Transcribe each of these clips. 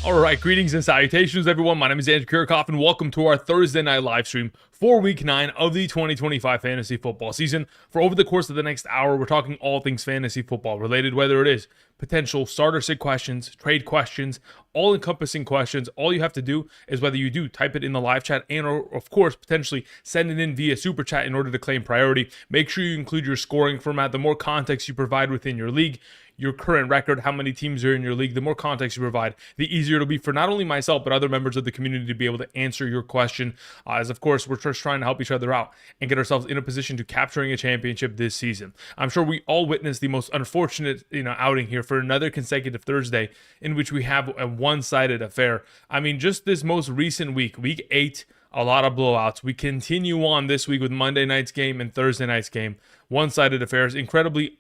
All right, greetings and salutations, everyone. My name is Andrew Kirchhoff, and welcome to our Thursday night live stream for Week 9 of the 2025 fantasy football season. For over the course of the next hour, we're talking all things fantasy football related, whether it is potential starter sit questions, trade questions, all-encompassing questions. All you have to do is whether you do type it in the live chat and, or of course, potentially send it in via super chat in order to claim priority. Make sure you include your scoring format. The more context you provide within your league, your current record, how many teams are in your league, the more context you provide, the easier it'll be for not only myself, but other members of the community to be able to answer your question. As of course, we're just trying to help each other out and get ourselves in a position to capturing a championship this season. I'm sure we all witnessed the most unfortunate, outing here for another consecutive Thursday in which we have a one-sided affair. I mean, just this most recent week, week 8, a lot of blowouts. We continue on this week with Monday night's game and Thursday night's game. One-sided affairs, incredibly,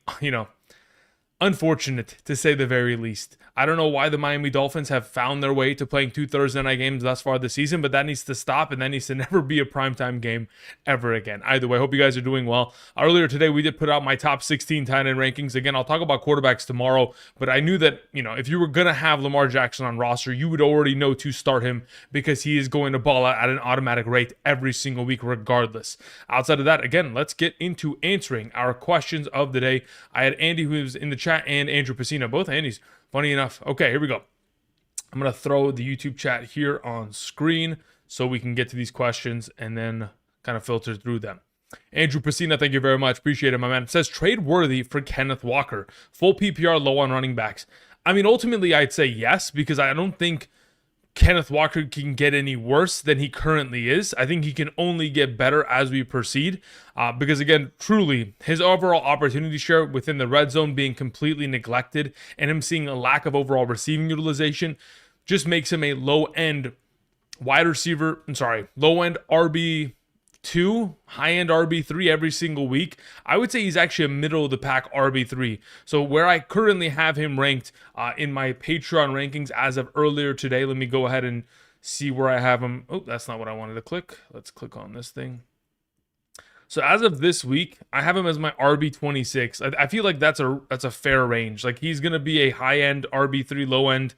unfortunate to say the very least. I don't know why the Miami Dolphins have found their way to playing 2 Thursday night games thus far this season, but that needs to stop, and that needs to never be a primetime game ever again. Either way, I hope you guys are doing well. Earlier today, we did put out my top 16 tight end rankings. Again, I'll talk about quarterbacks tomorrow, but I knew that, if you were going to have Lamar Jackson on roster, you would already know to start him because he is going to ball out at an automatic rate every single week regardless. Outside of that, again, let's get into answering our questions of the day. I had Andy, who was in the chat, and Andrew Pacino, both Andys. Funny enough. Okay, here we go. I'm going to throw the YouTube chat here on screen so we can get to these questions and then kind of filter through them. Andrew Pacino, thank you very much. Appreciate it, my man. It says trade worthy for Kenneth Walker. Full PPR, low on running backs. I mean, ultimately, I'd say yes, because I don't think Kenneth Walker can get any worse than he currently is. I think he can only get better as we proceed because, again, truly, his overall opportunity share within the red zone being completely neglected and him seeing a lack of overall receiving utilization just makes him a low-end low-end RB2, high-end RB3 every single week. I would say he's actually a middle-of-the-pack RB3. So where I currently have him ranked in my Patreon rankings as of earlier today, let me go ahead and see where I have him. Oh, that's not what I wanted to click. Let's click on this thing. So as of this week, I have him as my RB26. I feel like that's a fair range. Like, he's going to be a high-end RB3, low-end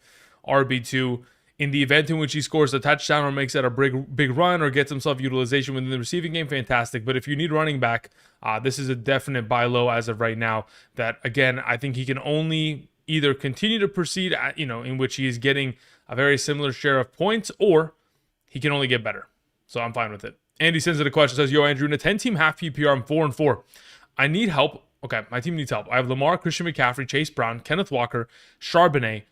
RB2. In the event in which he scores a touchdown or makes that a big run or gets himself utilization within the receiving game, fantastic. But if you need running back, this is a definite buy low as of right now. That, again, I think he can only either continue to proceed, in which he is getting a very similar share of points, or he can only get better. So I'm fine with it. Andy sends it a question, says, yo, Andrew, in a 10-team half PPR, I'm 4-4. I need help. Okay, my team needs help. I have Lamar, Christian McCaffrey, Chase Brown, Kenneth Walker, Charbonnet.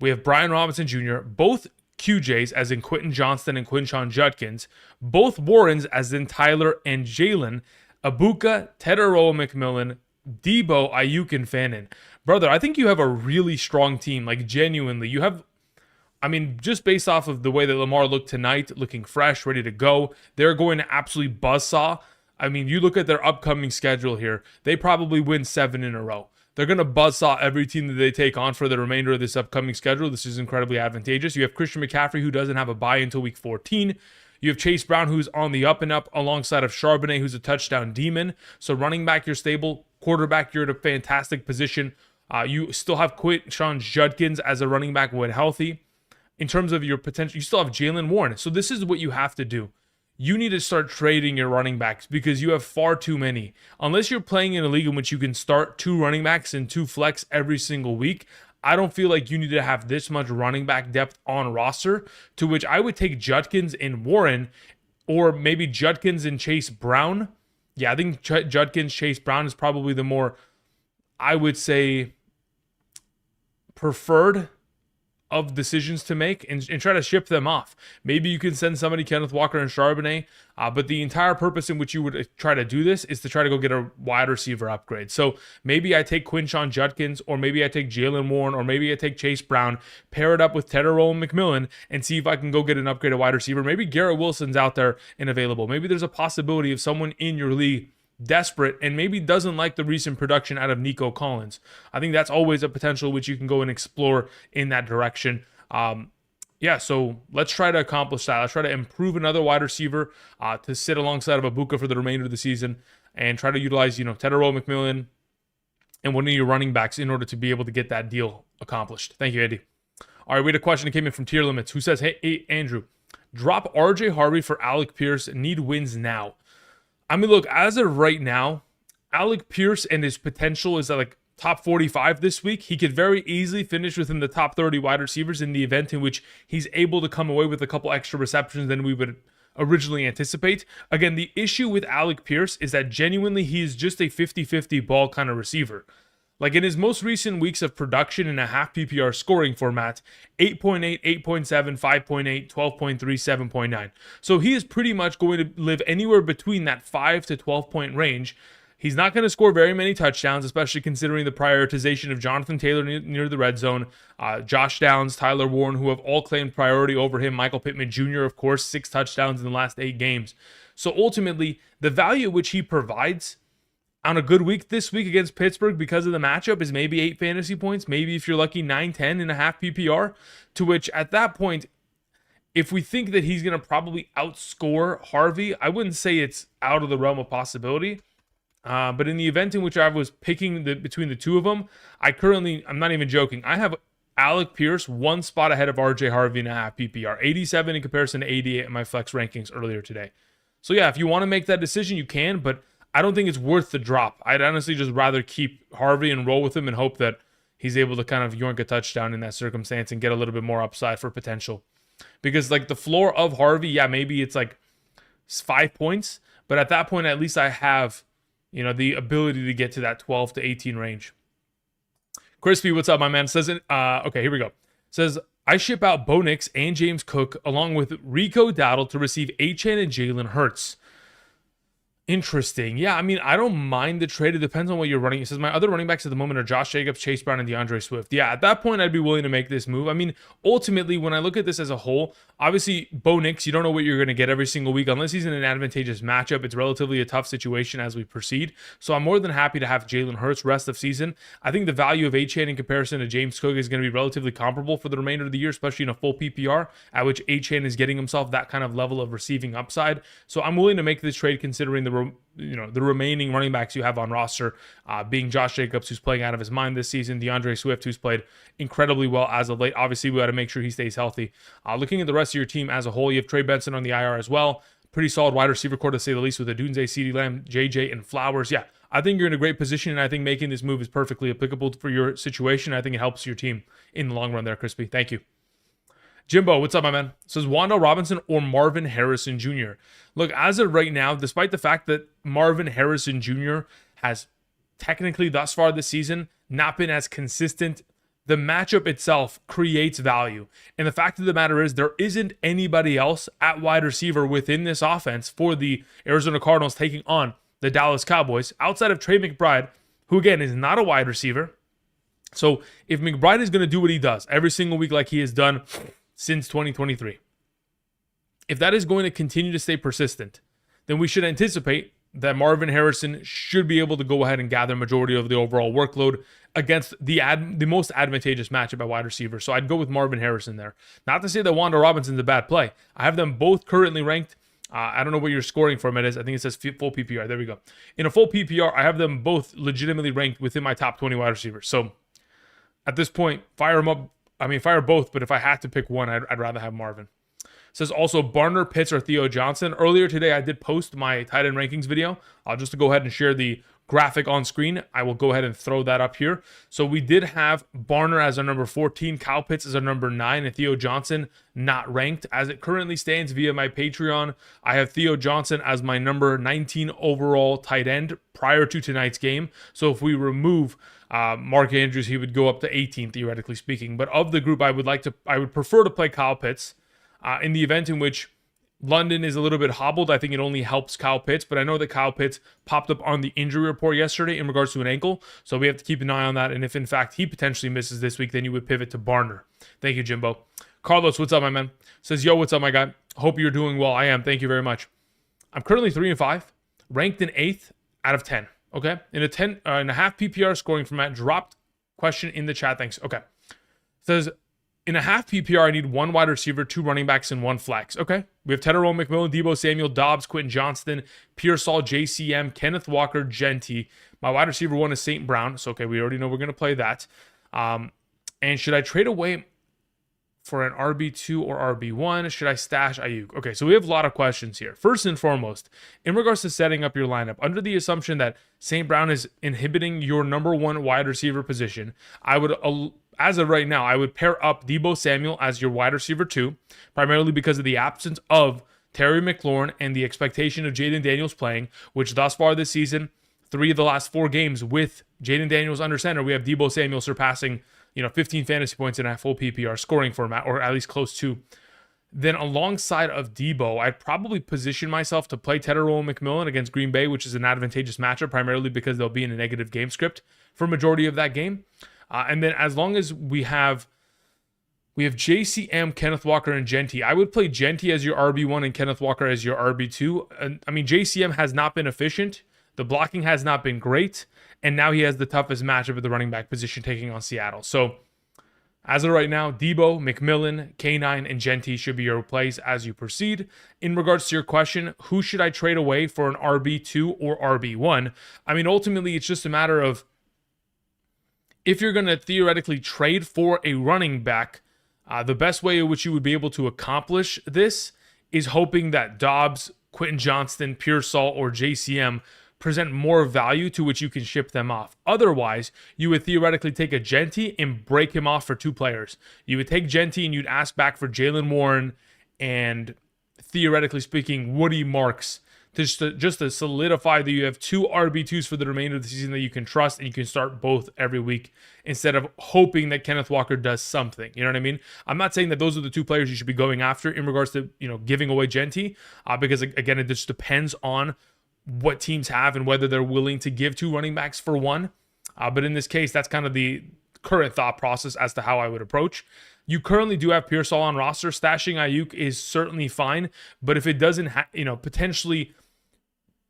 We have Brian Robinson Jr., both QJs, as in Quentin Johnston and Quinshon Judkins, both Warrens, as in Tyler and Jalen, Abuka, Tedero McMillan, Debo, Ayuk, and Fannin. Brother, I think you have a really strong team, like genuinely. You have, just based off of the way that Lamar looked tonight, looking fresh, ready to go, they're going to absolutely buzzsaw. You look at their upcoming schedule here, they probably win 7 in a row. They're going to buzzsaw every team that they take on for the remainder of this upcoming schedule. This is incredibly advantageous. You have Christian McCaffrey, who doesn't have a bye until week 14. You have Chase Brown, who's on the up and up, alongside of Charbonnet, who's a touchdown demon. So running back, you're stable. Quarterback, you're in a fantastic position. You still have Quinshon Judkins as a running back when healthy. In terms of your potential, you still have Jalen Warren. So this is what you have to do. You need to start trading your running backs because you have far too many. Unless you're playing in a league in which you can start 2 running backs and 2 flex every single week, I don't feel like you need to have this much running back depth on roster, to which I would take Judkins and Warren, or maybe Judkins and Chase Brown. Yeah, I think Judkins, Chase Brown is probably the more, I would say, preferred of decisions to make, and try to ship them off. Maybe you can send somebody Kenneth Walker and Charbonnet, but the entire purpose in which you would try to do this is to try to go get a wide receiver upgrade. So maybe I take Quinshon Judkins, or maybe I take Jalen Warren, or maybe I take Chase Brown, pair it up with Tedero and McMillan, and see if I can go get an upgraded wide receiver. Maybe Garrett Wilson's out there and available. Maybe there's a possibility of someone in your league desperate and maybe doesn't like the recent production out of Nico Collins. I think that's always a potential which you can go and explore in that direction. So let's try to accomplish that. Let's try to improve another wide receiver to sit alongside of Abuka for the remainder of the season, and try to utilize, Tedero McMillan and one of your running backs in order to be able to get that deal accomplished. Thank you, Andy. All right, we had a question that came in from Tier Limits who says, hey, Andrew, drop RJ Harvey for Alec Pierce. Need wins now. I mean, look, as of right now, Alec Pierce and his potential is at like top 45 this week. He could very easily finish within the top 30 wide receivers in the event in which he's able to come away with a couple extra receptions than we would originally anticipate. Again, the issue with Alec Pierce is that genuinely he is just a 50-50 ball kind of receiver. Like in his most recent weeks of production in a half PPR scoring format, 8.8, 8.7, 5.8, 12.3, 7.9. So he is pretty much going to live anywhere between that 5 to 12 point range. He's not going to score very many touchdowns, especially considering the prioritization of Jonathan Taylor near the red zone, Josh Downs, Tyler Warren, who have all claimed priority over him, Michael Pittman Jr., of course, 6 touchdowns in the last 8 games. So ultimately, the value which he provides on a good week this week against Pittsburgh because of the matchup is maybe 8 fantasy points, maybe if you're lucky 9, 10 in a half PPR, to which at that point, if we think that he's going to probably outscore Harvey, I wouldn't say it's out of the realm of possibility. But in the event in which I was picking between the two of them, I'm not even joking, I have Alec Pierce 1 spot ahead of RJ Harvey in a half PPR, 87 in comparison to 88 in my flex rankings earlier today. So yeah, if you want to make that decision, you can, but I don't think it's worth the drop. I'd honestly just rather keep Harvey and roll with him and hope that he's able to kind of yoink a touchdown in that circumstance and get a little bit more upside for potential. Because like the floor of Harvey, yeah, maybe it's like 5 points, but at that point, at least I have, the ability to get to that 12 to 18 range. Crispy, what's up, my man? Says, okay, here we go. Says, I ship out Bo Nix and James Cook along with Rico Dowdle to receive Achane and Jalen Hurts. Interesting. Yeah, I mean, I don't mind the trade. It depends on what you're running. It says, my other running backs at the moment are Josh Jacobs, Chase Brown, and DeAndre Swift. Yeah, at that point, I'd be willing to make this move. I mean, ultimately, when I look at this as a whole, obviously, Bo Nix, you don't know what you're going to get every single week. Unless he's in an advantageous matchup, it's relatively a tough situation as we proceed. So I'm more than happy to have Jalen Hurts rest of season. I think the value of Achane in comparison to James Cook is going to be relatively comparable for the remainder of the year, especially in a full PPR, at which Achane is getting himself that kind of level of receiving upside. So I'm willing to make this trade considering the remaining running backs you have on roster, being Josh Jacobs, who's playing out of his mind this season, DeAndre Swift, who's played incredibly well as of late. Obviously, we got to make sure he stays healthy. Looking at the rest of your team as a whole, you have Trey Benson on the IR as well. Pretty solid wide receiver core to say the least with Odunze, CeeDee Lamb, JJ, and Flowers. Yeah, I think you're in a great position, and I think making this move is perfectly applicable for your situation. I think it helps your team in the long run there, Crispy. Thank you. Jimbo, what's up, my man? Says Wan'Dale Robinson or Marvin Harrison Jr. Look, as of right now, despite the fact that Marvin Harrison Jr. has technically thus far this season not been as consistent, the matchup itself creates value. And the fact of the matter is there isn't anybody else at wide receiver within this offense for the Arizona Cardinals taking on the Dallas Cowboys outside of Trey McBride, who again is not a wide receiver. So if McBride is going to do what he does every single week like he has done since 2023, if that is going to continue to stay persistent, then we should anticipate that Marvin Harrison should be able to go ahead and gather majority of the overall workload against the most advantageous matchup at wide receiver. So I'd go with Marvin Harrison there. Not to say that Wan'Dale Robinson's a bad play. I have them both currently ranked. I don't know what your scoring format is. I think it says full PPR. There we go. In a full PPR, I have them both legitimately ranked within my top 20 wide receivers. So at this point, fire them up. I mean, fire both, but if I had to pick one, I'd rather have Marvin. Says also Barner, Pitts, or Theo Johnson. Earlier today, I did post my tight end rankings video. Just to go ahead and share the graphic on screen, I will go ahead and throw that up here. So we did have Barner as our number 14, Kyle Pitts as our number 9, and Theo Johnson not ranked. As it currently stands via my Patreon, I have Theo Johnson as my number 19 overall tight end prior to tonight's game. So if we remove Mark Andrews, he would go up to 18, theoretically speaking. But of the group, I would prefer to play Kyle Pitts. In the event in which London is a little bit hobbled, I think it only helps Kyle Pitts, but I know that Kyle Pitts popped up on the injury report yesterday in regards to an ankle, so we have to keep an eye on that, and if in fact he potentially misses this week, then you would pivot to Barner. Thank you, Jimbo. Carlos, what's up, my man? Says, yo, what's up, my guy? Hope you're doing well. I am. Thank you very much. I'm currently 3-5, ranked in 8th out of 10, okay? In a half PPR scoring format, dropped question in the chat. Thanks. Okay. Says, in a half PPR, I need 1 wide receiver, 2 running backs, and 1 flex. Okay. We have Tedderone, McMillan, Debo Samuel, Dobbs, Quentin Johnston, Pearsall, JCM, Kenneth Walker, Genty. My wide receiver 1 is St. Brown. So, okay, we already know we're going to play that. And should I trade away? for an RB2 or RB1? Should I stash Ayuk? Okay, so we have a lot of questions here. First and foremost, in regards to setting up your lineup, under the assumption that St. Brown is inhibiting your number one wide receiver position, I would, as of right now, I would pair up Deebo Samuel as your wide receiver 2, primarily because of the absence of Terry McLaurin and the expectation of Jaden Daniels playing, which thus far this season, 3 of the last 4 games with Jaden Daniels under center, we have Deebo Samuel surpassing 15 fantasy points in a full PPR scoring format, or at least close to. Then alongside of Deebo, I'd probably position myself to play Tetairoa McMillan against Green Bay, which is an advantageous matchup, primarily because they'll be in a negative game script for majority of that game. And then as long as we have JCM, Kenneth Walker, and Genty, I would play Genty as your RB1 and Kenneth Walker as your RB2. And, I mean, JCM has not been efficient. The blocking has not been great. And now he has the toughest matchup at the running back position, taking on Seattle. So as of right now, Deebo, McMillan, K9, and Genty should be your plays as you proceed. In regards to your question, who should I trade away for an RB2 or RB1? I mean, ultimately, it's just a matter of if you're going to theoretically trade for a running back, the best way in which you would be able to accomplish this is hoping that Dobbs, Quentin Johnston, Pearsall, or JCM present more value to which you can ship them off. Otherwise, you would theoretically take a Genty and break him off for 2 players. You would take Genty and you'd ask back for Jalen Warren and, theoretically speaking, Woody Marks just to solidify that you have 2 RB2s for the remainder of the season that you can trust, and you can start both every week instead of hoping that Kenneth Walker does something. You know what I mean? I'm not saying that those are the 2 players you should be going after in regards to giving away Genty, because again, it just depends on what teams have and whether they're willing to give 2 running backs for 1. But in this case, that's kind of the current thought process as to how I would approach. You currently do have Pearsall on roster. Stashing Ayuk is certainly fine, but if it doesn't potentially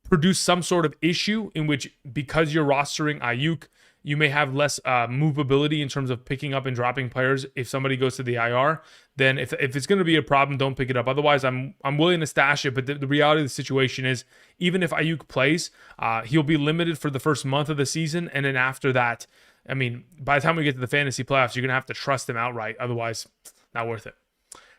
produce some sort of issue in which, because you're rostering Ayuk, you may have less movability in terms of picking up and dropping players if somebody goes to the IR, then if it's going to be a problem, don't pick it up. Otherwise, I'm willing to stash it, but the reality of the situation is, even if Ayuk plays, he'll be limited for the first month of the season, and then after that, I mean, by the time we get to the fantasy playoffs, you're going to have to trust him outright. Otherwise, not worth it.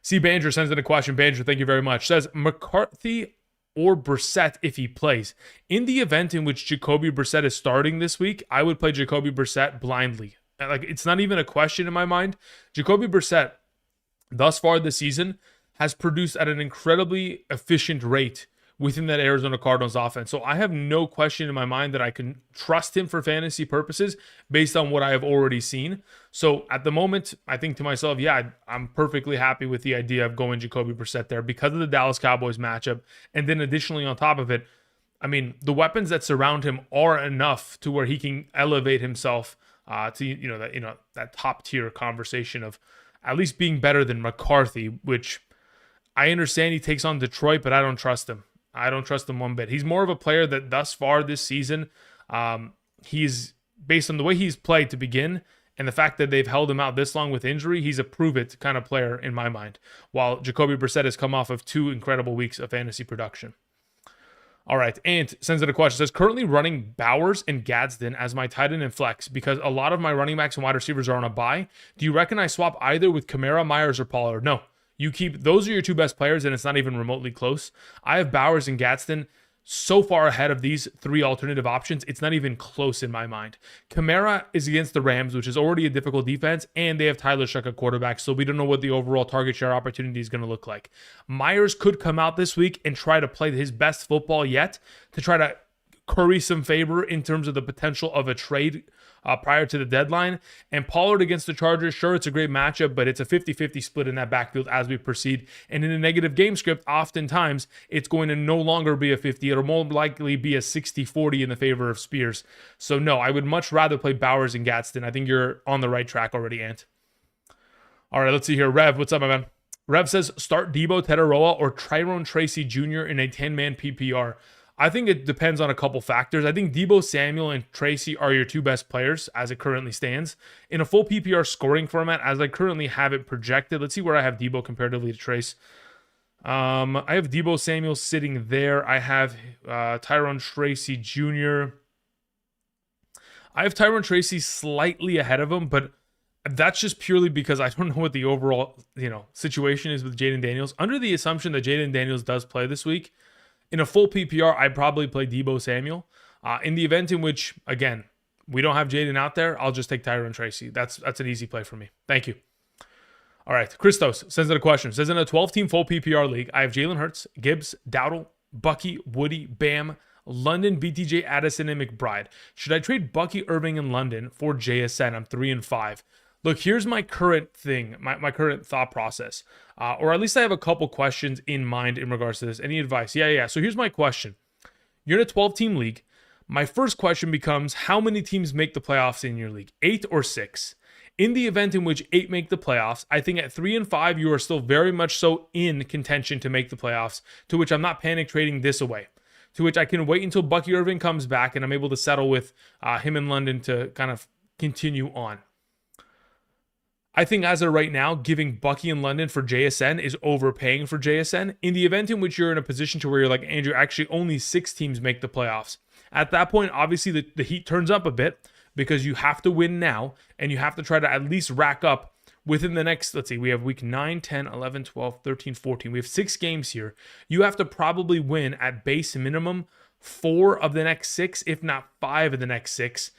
C. Banjer sends in a question. Banjer, thank you very much. Says, McCarthy or Brissett if he plays. In the event in which Jacoby Brissett is starting this week, I would play Jacoby Brissett blindly. Like, it's not even a question in my mind. Jacoby Brissett, thus far this season, has produced at an incredibly efficient rate within that Arizona Cardinals offense. So I have no question in my mind that I can trust him for fantasy purposes based on what I have already seen. So at the moment, I think to myself, yeah, I'm perfectly happy with the idea of going Jacoby Brissett there because of the Dallas Cowboys matchup. And then additionally on top of it, I mean, the weapons that surround him are enough to where he can elevate himself to that top tier conversation of at least being better than McCarthy, which I understand he takes on Detroit, but I don't trust him. I don't trust him one bit. He's more of a player that thus far this season, he's based on the way he's played to begin and the fact that they've held him out this long with injury, he's a prove-it kind of player in my mind, while Jacoby Brissett has come off of 2 incredible weeks of fantasy production. All right, Ant sends in a question. Says, currently running Bowers and Gadsden as my tight end and flex because a lot of my running backs and wide receivers are on a bye. Do you reckon I swap either with Kamara, Myers, or Pollard? No. You keep, those are your 2 best players, and it's not even remotely close. I have Bowers and Gadsden so far ahead of these 3 alternative options, it's not even close in my mind. Kamara is against the Rams, which is already a difficult defense, and they have Tyler Shuck at quarterback, so we don't know what the overall target share opportunity is going to look like. Myers could come out this week and try to play his best football yet to try to curry some favor in terms of the potential of a trade prior to the deadline. And Pollard against the Chargers, sure, it's a great matchup, but it's a 50-50 split in that backfield as we proceed. And in a negative game script, oftentimes it's going to no longer be a 50. It'll more likely be a 60-40 in the favor of Spears. So no, I would much rather play Bowers and Gadsden. I think you're on the right track already, Ant. All right, let's see here. Rev, what's up, my man? Rev says, start Deebo Tetairoa or Tyrone Tracy Jr. in a 10-man PPR. I think it depends on a couple factors. I think Deebo Samuel and Tracy are your 2 best players as it currently stands. In a full PPR scoring format, as I currently have it projected, let's see where I have Deebo comparatively to Trace. I have Deebo Samuel sitting there. I have Tyrone Tracy Jr. I have Tyrone Tracy slightly ahead of him, but That's just purely because I don't know what the overall, situation is with Jaden Daniels. Under the assumption that Jaden Daniels does play this week, in a full PPR, I'd probably play Deebo Samuel. In the event in which, again, we don't have Jaden out there, I'll just take Tyrone Tracy. That's an easy play for me. Thank you. All right, Christos sends in a question. Says, in a 12-team full PPR league, I have Jalen Hurts, Gibbs, Dowdle, Bucky, Woody, Bam, London, BTJ, Addison, and McBride. Should I trade Bucky, Irving, and London for JSN? I'm 3-5. Look, here's my current thing, my current thought process. Or at least I have a couple questions in mind in regards to this. Any advice? Yeah. So here's my question. You're in a 12-team league. My first question becomes, how many teams make the playoffs in your league? 8 or 6? In the event in which 8 make the playoffs, I think at 3-5, you are still very much so in contention to make the playoffs, to which I'm not panic trading this away. To which I can wait until Bucky Irving comes back and I'm able to settle with him in London to kind of continue on. I think as of right now, giving Bucky in London for JSN is overpaying for JSN. In the event in which you're in a position to where you're like, Andrew, actually only 6 teams make the playoffs. At that point, obviously the heat turns up a bit because you have to win now and you have to try to at least rack up within the next, let's see, we have week 9, 10, 11, 12, 13, 14. We have 6 games here. You have to probably win at base minimum 4 of the next 6, if not 5 of the next 6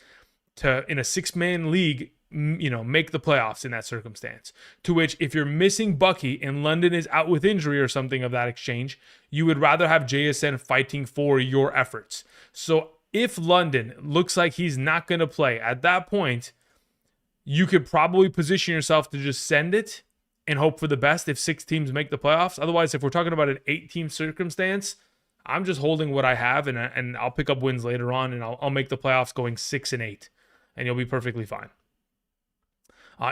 to, in a 6-man league, make the playoffs in that circumstance. To which, if you're missing Bucky and London is out with injury or something of that exchange, you would rather have JSN fighting for your efforts. So if London looks like he's not going to play, at that point, you could probably position yourself to just send it and hope for the best if 6 teams make the playoffs. Otherwise, if we're talking about an 8-team circumstance, I'm just holding what I have, and I'll pick up wins later on, and I'll make the playoffs going 6-8, and you'll be perfectly fine.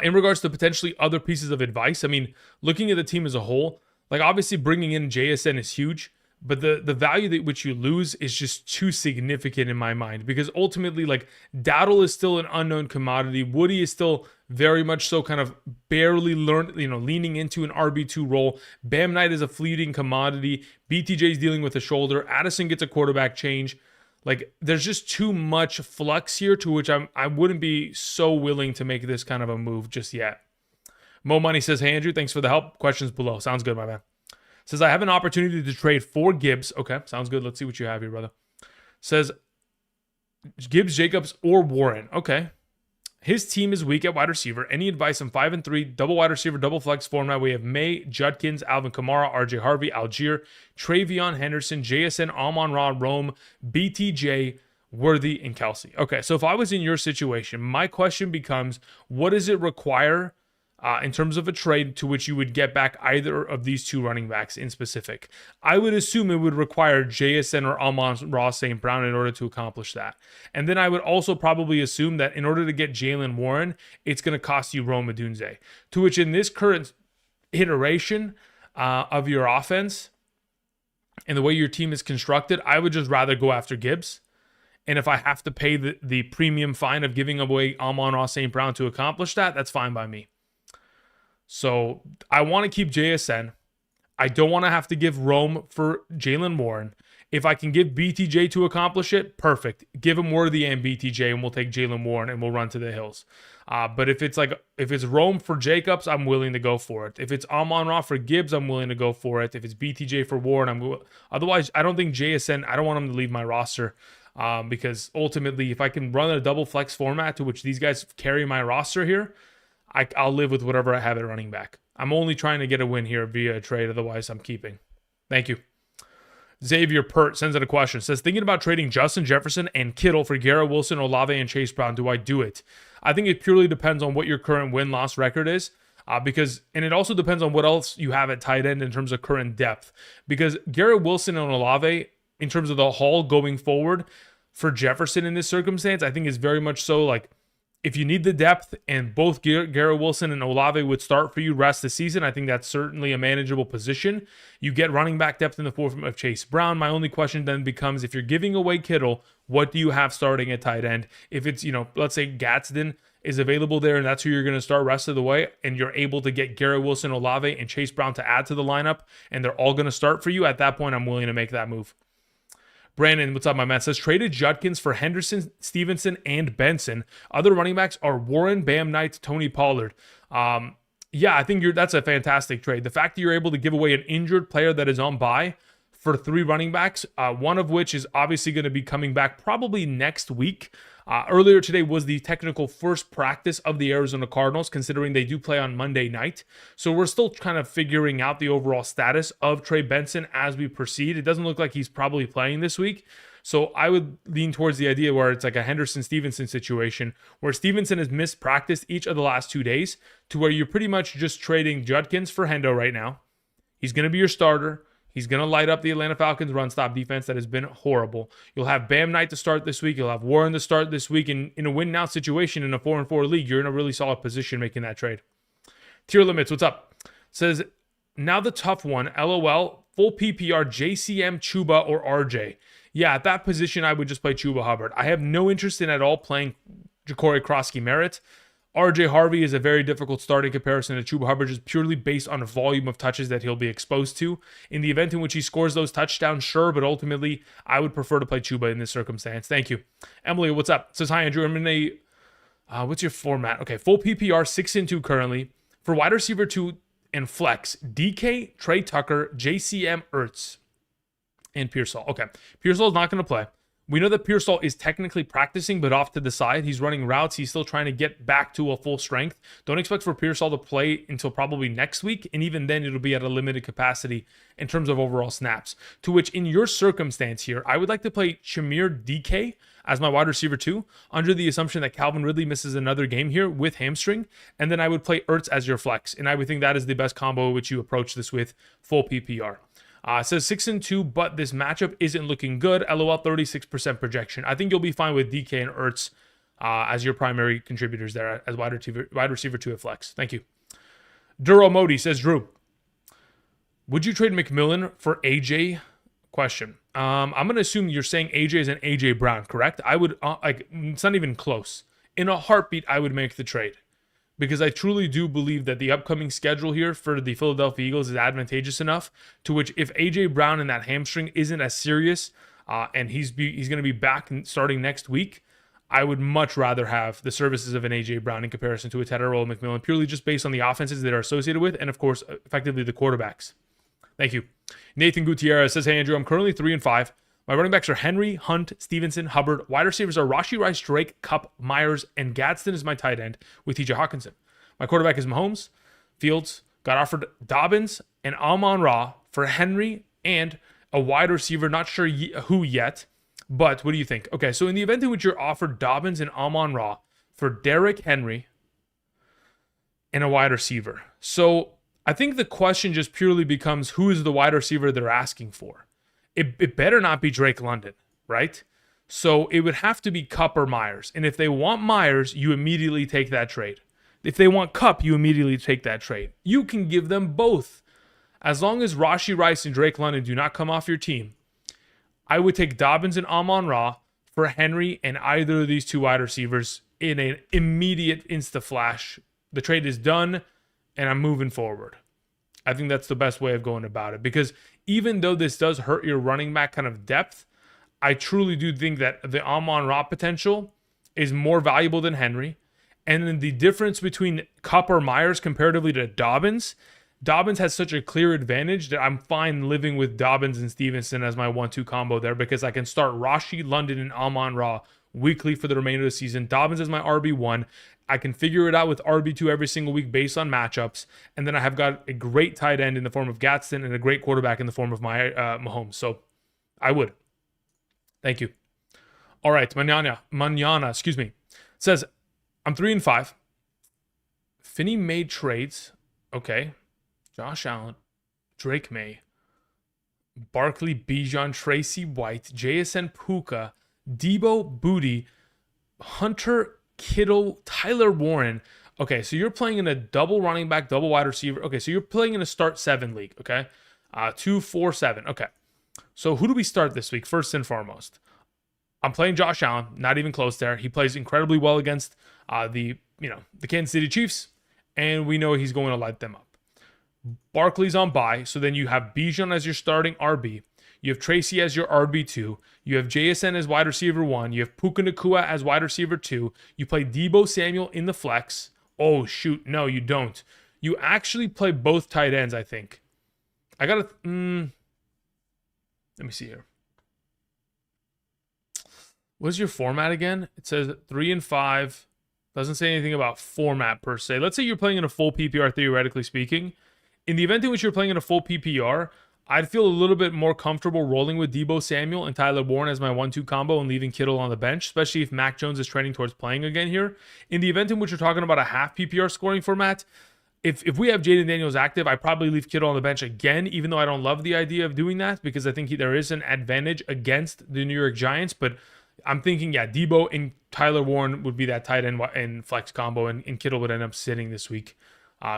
In regards to potentially other pieces of advice, I mean, looking at the team as a whole, like obviously bringing in JSN is huge, but the value that which you lose is just too significant in my mind, because ultimately, like, Dowdle is still an unknown commodity. Woody is still very much so kind of barely leaning into an RB2 role. Bam Knight is a fleeting commodity. BTJ is dealing with a shoulder. Addison gets a quarterback change. Like, there's just too much flux here, to which I wouldn't be so willing to make this kind of a move just yet. Mo Money says, hey, Andrew, thanks for the help. Questions below. Sounds good, my man. Says, I have an opportunity to trade 4 Gibbs. Okay, sounds good. Let's see what you have here, brother. Says, Gibbs, Jacobs, or Warren. Okay. His team is weak at wide receiver. Any advice on 5-3, double wide receiver, double flex format? We have May, Judkins, Alvin Kamara, RJ Harvey, Algier, Travion Henderson, JSN, Amon-Ra, Rome, BTJ, Worthy, and Kelsey. Okay, so if I was in your situation, my question becomes, what does it require in terms of a trade to which you would get back either of these 2 running backs in specific? I would assume it would require JSN or Amon-Ra St. Brown in order to accomplish that. And then I would also probably assume that in order to get Jalen Warren, it's going to cost you Rome Odunze. To which, in this current iteration of your offense and the way your team is constructed, I would just rather go after Gibbs. And if I have to pay the premium fine of giving away Amon-Ra St. Brown to accomplish that, that's fine by me. So I want to keep JSN. I don't want to have to give Rome for Jalen Warren. If I can give BTJ to accomplish it, perfect. Give him Worthy and BTJ, and we'll take Jalen Warren and we'll run to the hills. But if it's Rome for Jacobs, I'm willing to go for it. If it's Amon-Ra for Gibbs, I'm willing to go for it. If it's BTJ for Warren, otherwise, I don't think JSN, I don't want him to leave my roster. Because ultimately, if I can run a double flex format to which these guys carry my roster here, I'll live with whatever I have at running back. I'm only trying to get a win here via a trade. Otherwise, I'm keeping. Thank you. Xavier Pert sends in a question. Says, thinking about trading Justin Jefferson and Kittle for Garrett Wilson, Olave, and Chase Brown. Do I do it? I think it purely depends on what your current win-loss record is. And it also depends on what else you have at tight end in terms of current depth. Because Garrett Wilson and Olave, in terms of the haul going forward for Jefferson in this circumstance, I think is very much so like, if you need the depth and both Garrett Wilson and Olave would start for you rest of the season, I think that's certainly a manageable position. You get running back depth in the form of Chase Brown. My only question then becomes, if you're giving away Kittle, what do you have starting at tight end? If it's, let's say Gadsden is available there and that's who you're going to start rest of the way, and you're able to get Garrett Wilson, Olave, and Chase Brown to add to the lineup, and they're all going to start for you, at that point, I'm willing to make that move. Brandon, what's up, my man? Says traded Judkins for Henderson, Stevenson, and Benson. Other running backs are Warren, Bam Knight, Tony Pollard. Yeah, I think that's a fantastic trade. The fact that you're able to give away an injured player that is on bye for 3 running backs, one of which is obviously going to be coming back probably next week. Earlier today was the technical first practice of the Arizona Cardinals, considering they do play on Monday night. So we're still kind of figuring out the overall status of Trey Benson as we proceed. It doesn't look like he's probably playing this week. So I would lean towards the idea where it's like a Henderson-Stevenson situation, where Stevenson has missed practice each of the last 2 days, to where you're pretty much just trading Judkins for Hendo right now. He's going to be your starter. He's going to light up the Atlanta Falcons run-stop defense that has been horrible. You'll have Bam Knight to start this week. You'll have Warren to start this week. In a win-now situation in a 4-4 league, you're in a really solid position making that trade. Tier Limits, what's up? Says, now the tough one, LOL, full PPR, JCM, Chuba, or RJ. Yeah, at that position, I would just play Chuba Hubbard. I have no interest in at all playing Ja'Cory Krosky-Merritt. RJ Harvey is a very difficult starting comparison to Chuba Hubbard, just purely based on the volume of touches that he'll be exposed to. In the event in which he scores those touchdowns, sure, but ultimately, I would prefer to play Chuba in this circumstance. Thank you. Emily, what's up? Says, hi, Andrew. I'm in a, what's your format? Okay, full PPR, 6-2 currently. For wide receiver 2 and flex, DK, Trey Tucker, JCM, Ertz, and Pearsall. Okay, Pearsall is not going to play. We know that Pearsall is technically practicing, but off to the side. He's running routes. He's still trying to get back to a full strength. Don't expect for Pearsall to play until probably next week, and even then it'll be at a limited capacity in terms of overall snaps. To which, in your circumstance here, I would like to play Shamir DK as my wide receiver 2, under the assumption that Calvin Ridley misses another game here with hamstring, and then I would play Ertz as your flex, and I would think that is the best combo which you approach this with, full PPR. It says 6-2, but this matchup isn't looking good. LOL, 36% projection. I think you'll be fine with DK and Ertz as your primary contributors there as wide receiver 2 at flex. Thank you. Duro Modi says, Drew, would you trade McMillan for AJ? Question. I'm going to assume you're saying AJ is an AJ Brown, correct? I would, it's not even close. In a heartbeat, I would make the trade, because I truly do believe that the upcoming schedule here for the Philadelphia Eagles is advantageous enough to which if A.J. Brown and that hamstring isn't as serious and he's going to be back starting next week, I would much rather have the services of an A.J. Brown in comparison to a Tedderell McMillan, purely just based on the offenses that are associated with and, of course, effectively the quarterbacks. Thank you. Nathan Gutierrez says, hey, Andrew, I'm currently 3-5. My running backs are Henry, Hunt, Stevenson, Hubbard. Wide receivers are Rashee Rice, Drake, Kupp, Myers, and Gadsden is my tight end with T.J. Hawkinson. My quarterback is Mahomes. Fields got offered Dobbins and Amon-Ra for Henry and a wide receiver, not sure who yet, but what do you think? Okay, so in the event in which you're offered Dobbins and Amon-Ra for Derrick Henry and a wide receiver. So I think the question just purely becomes who is the wide receiver they're asking for. It better not be Drake London, right? So it would have to be Kupp or Myers. And if they want Myers, you immediately take that trade. If they want Kupp, you immediately take that trade. You can give them both. As long as Rashee Rice and Drake London do not come off your team, I would take Dobbins and Amon-Ra for Henry and either of these 2 wide receivers in an immediate insta-flash. The trade is done, and I'm moving forward. I think that's the best way of going about it, because even though this does hurt your running back kind of depth, I truly do think that the Amon-Ra potential is more valuable than Henry. And then the difference between Kupp or Myers comparatively to Dobbins has such a clear advantage that I'm fine living with Dobbins and Stevenson as my 1-2 combo there, because I can start Rashee, London, and Amon-Ra weekly for the remainder of the season. Dobbins is my RB1. I can figure it out with RB2 every single week based on matchups. And then I have got a great tight end in the form of Gadsden and a great quarterback in the form of my Mahomes. So I would. Thank you. All right. Manana, says, I'm 3-5. Finney made trades. Okay. Josh Allen, Drake May, Barkley, Bijan, Tracy White, JSN Puka, Debo Booty, Hunter Kittle, Tyler Warren. Okay, so you're playing in a double running back, double wide receiver. Okay, so you're playing in a start 7 league. Okay, 2, 4, 7. Okay, so who do we start this week? First and foremost, I'm playing Josh Allen. Not even close there. He plays incredibly well against the Kansas City Chiefs, and we know he's going to light them up. Barkley's on bye, so then you have Bijan as your starting RB. You have Tracy as your RB2. You have JSN as wide receiver 1. You have Puka Nacua as wide receiver 2. You play Deebo Samuel in the flex. Oh, shoot. No, you don't. You actually play both tight ends, I think. I got to... let me see here. What's your format again? It says 3 and 5. Doesn't say anything about format per se. Let's say you're playing in a full PPR, theoretically speaking. In the event in which you're playing in a full PPR, I'd feel a little bit more comfortable rolling with Deebo Samuel and Tyler Warren as my 1-2 combo and leaving Kittle on the bench, especially if Mac Jones is trending towards playing again here. In the event in which you're talking about a half PPR scoring format, if we have Jaden Daniels active, I probably leave Kittle on the bench again, even though I don't love the idea of doing that because I think there is an advantage against the New York Giants, but I'm thinking, yeah, Deebo and Tyler Warren would be that tight end and flex combo, and Kittle would end up sitting this week,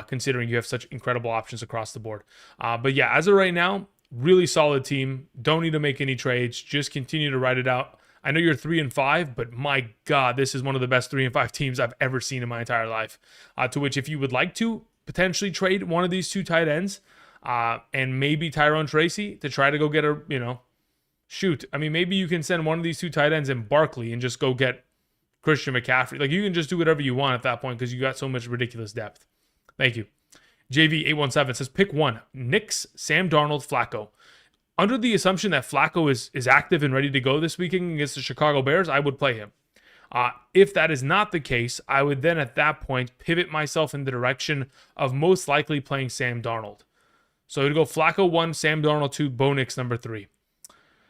considering you have such incredible options across the board. But yeah, as of right now, really solid team. Don't need to make any trades. Just continue to ride it out. I know you're 3 and 5, but my God, this is one of the best 3 and 5 teams I've ever seen in my entire life. To which, if you would like to potentially trade one of these 2 tight ends, and maybe Tyrone Tracy to try to go get a, shoot. I mean, maybe you can send one of these 2 tight ends in Barkley and just go get Christian McCaffrey. Like, you can just do whatever you want at that point because you got so much ridiculous depth. Thank you. JV817 says, pick 1. Knicks, Sam Darnold, Flacco. Under the assumption that Flacco is active and ready to go this weekend against the Chicago Bears, I would play him. If that is not the case, I would then at that point pivot myself in the direction of most likely playing Sam Darnold. So it would go Flacco 1, Sam Darnold 2, Bo Nix number 3.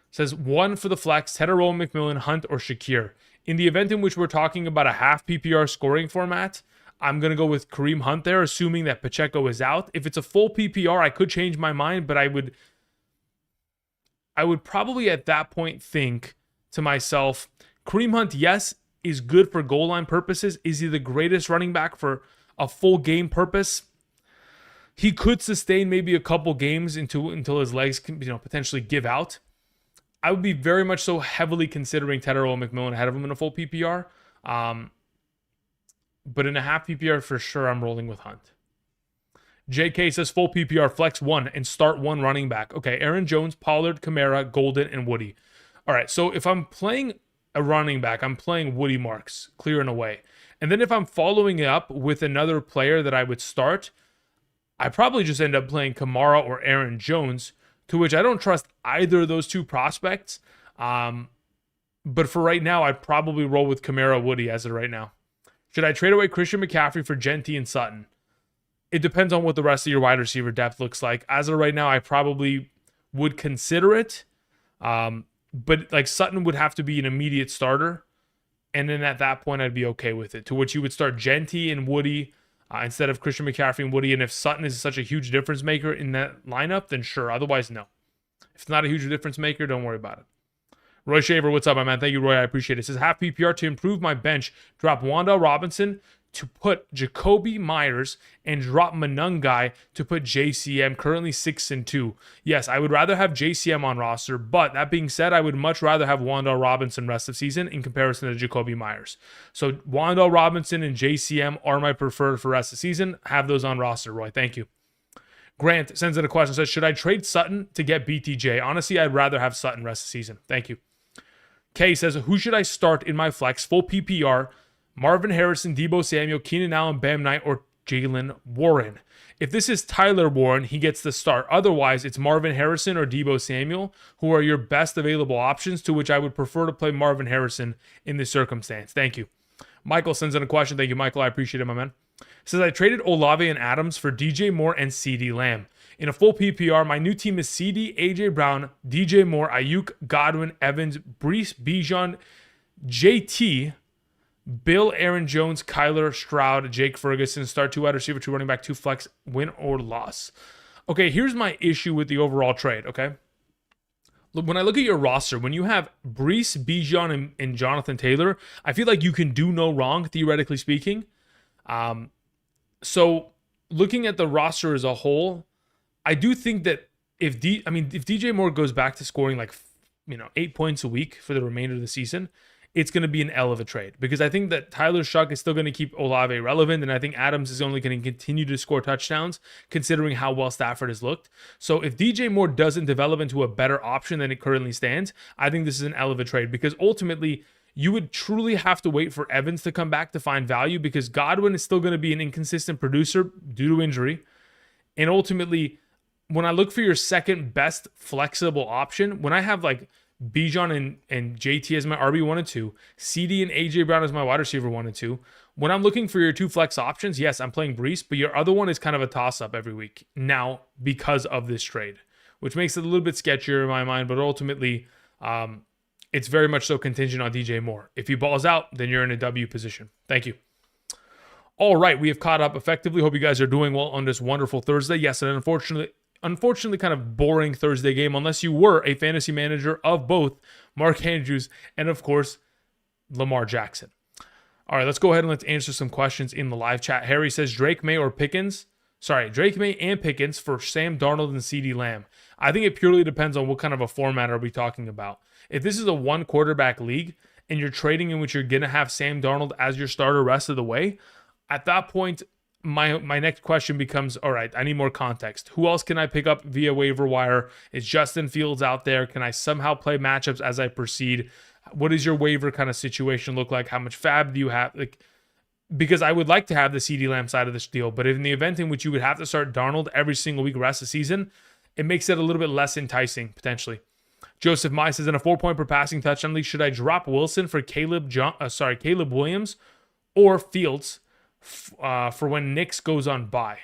Says 1 for the flex, Tedero, McMillan, Hunt, or Shakir. In the event in which we're talking about a half PPR scoring format, I'm going to go with Kareem Hunt there, assuming that Pacheco is out. If it's a full PPR, I could change my mind, but I would probably at that point think to myself, Kareem Hunt, yes, is good for goal line purposes. Is he the greatest running back for a full game purpose? He could sustain maybe a couple games until his legs can, potentially give out. I would be very much so heavily considering Tedero McMillan ahead of him in a full PPR. But in a half PPR, for sure, I'm rolling with Hunt. JK says full PPR, flex 1 and start 1 running back. Okay, Aaron Jones, Pollard, Kamara, Golden, and Woody. All right, so if I'm playing a running back, I'm playing Woody Marks, clear and away. And then if I'm following it up with another player that I would start, I probably just end up playing Kamara or Aaron Jones, to which I don't trust either of those 2 prospects. But for right now, I'd probably roll with Kamara Woody as of right now. Should I trade away Christian McCaffrey for Genty and Sutton? It depends on what the rest of your wide receiver depth looks like. As of right now, I probably would consider it. But like Sutton would have to be an immediate starter. And then at that point, I'd be okay with it. To which you would start Genty and Woody instead of Christian McCaffrey and Woody. And if Sutton is such a huge difference maker in that lineup, then sure. Otherwise, no. If it's not a huge difference maker, don't worry about it. Roy Shaver, what's up, my man? Thank you, Roy. I appreciate it. It says, half PPR to improve my bench. Drop Wanda Robinson to put Jacoby Myers and drop Manungai to put JCM, currently 6-2. Yes, I would rather have JCM on roster, but that being said, I would much rather have Wanda Robinson rest of season in comparison to Jacoby Myers. So Wanda Robinson and JCM are my preferred for rest of season. Have those on roster, Roy. Thank you. Grant sends in a question, says, should I trade Sutton to get BTJ? Honestly, I'd rather have Sutton rest of season. Thank you. Kay says, who should I start in my flex? Full PPR, Marvin Harrison, Deebo Samuel, Keenan Allen, Bam Knight, or Jalen Warren. If this is Tyler Warren, he gets the start. Otherwise, it's Marvin Harrison or Deebo Samuel, who are your best available options, to which I would prefer to play Marvin Harrison in this circumstance. Thank you. Michael sends in a question. Thank you, Michael. I appreciate it, my man. Says, I traded Olave and Adams for DJ Moore and CD Lamb. In a full PPR, my new team is CD, AJ Brown, DJ Moore, Ayuk, Godwin, Evans, Brees, Bijan, JT, Bill, Aaron Jones, Kyler, Stroud, Jake Ferguson. Start 2 wide receiver, 2 running back, 2 flex, win or loss. Okay, here's my issue with the overall trade, okay? Look, when I look at your roster, when you have Brees, Bijan, and Jonathan Taylor, I feel like you can do no wrong, theoretically speaking. So looking at the roster as a whole, I do think that if DJ Moore goes back to scoring 8 points a week for the remainder of the season, it's going to be an L of a trade, because I think that Tyler Shuck is still going to keep Olave relevant, and I think Adams is only going to continue to score touchdowns considering how well Stafford has looked. So if DJ Moore doesn't develop into a better option than it currently stands, I think this is an L of a trade, because ultimately you would truly have to wait for Evans to come back to find value, because Godwin is still going to be an inconsistent producer due to injury. And ultimately, when I look for your second best flexible option, when I have like Bijan and JT as my RB1 and 2, CD and AJ Brown as my wide receiver 1 and 2, when I'm looking for your two flex options, yes, I'm playing Brees, but your other one is kind of a toss-up every week now because of this trade, which makes it a little bit sketchier in my mind, but ultimately, it's very much so contingent on DJ Moore. If he balls out, then you're in a W position. Thank you. All right, we have caught up effectively. Hope you guys are doing well on this wonderful Thursday. Yes, and unfortunately kind of boring Thursday game, unless you were a fantasy manager of both Mark Andrews and, of course, Lamar Jackson. All right, let's go ahead and let's answer some questions in the live chat. Harry says Drake May and Pickens for Sam Darnold and CeeDee Lamb. I think it purely depends on what kind of a format are we talking about. If this is a one quarterback league and you're trading in which you're going to have Sam Darnold as your starter rest of the way, at that point, my next question becomes, all right, I need more context. Who else can I pick up via waiver wire? Is Justin Fields out there? Can I somehow play matchups as I proceed? What does your waiver kind of situation look like? How much fab do you have? Because I would like to have the CeeDee Lamb side of this deal, but in the event in which you would have to start Darnold every single week rest of the season, it makes it a little bit less enticing potentially. Joseph Mai says, in a 4-point per passing touchdown league, should I drop Wilson for Caleb Williams or Fields for when Knicks goes on bye?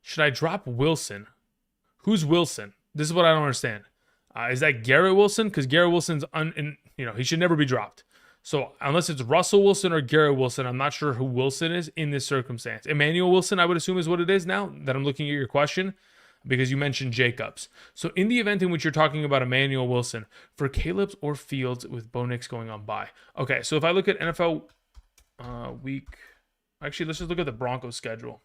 Should I drop Wilson? Who's Wilson? This is what I don't understand. Is that Garrett Wilson? Because Garrett Wilson's he should never be dropped. So unless it's Russell Wilson or Garrett Wilson, I'm not sure who Wilson is in this circumstance. Emmanuel Wilson, I would assume, is what it is now that I'm looking at your question, because you mentioned Jacobs. So in the event in which you're talking about Emmanuel Wilson for Caleb's or Fields with Bo Nix going on bye. Okay, so if I look at NFL week, actually, let's just look at the Broncos schedule.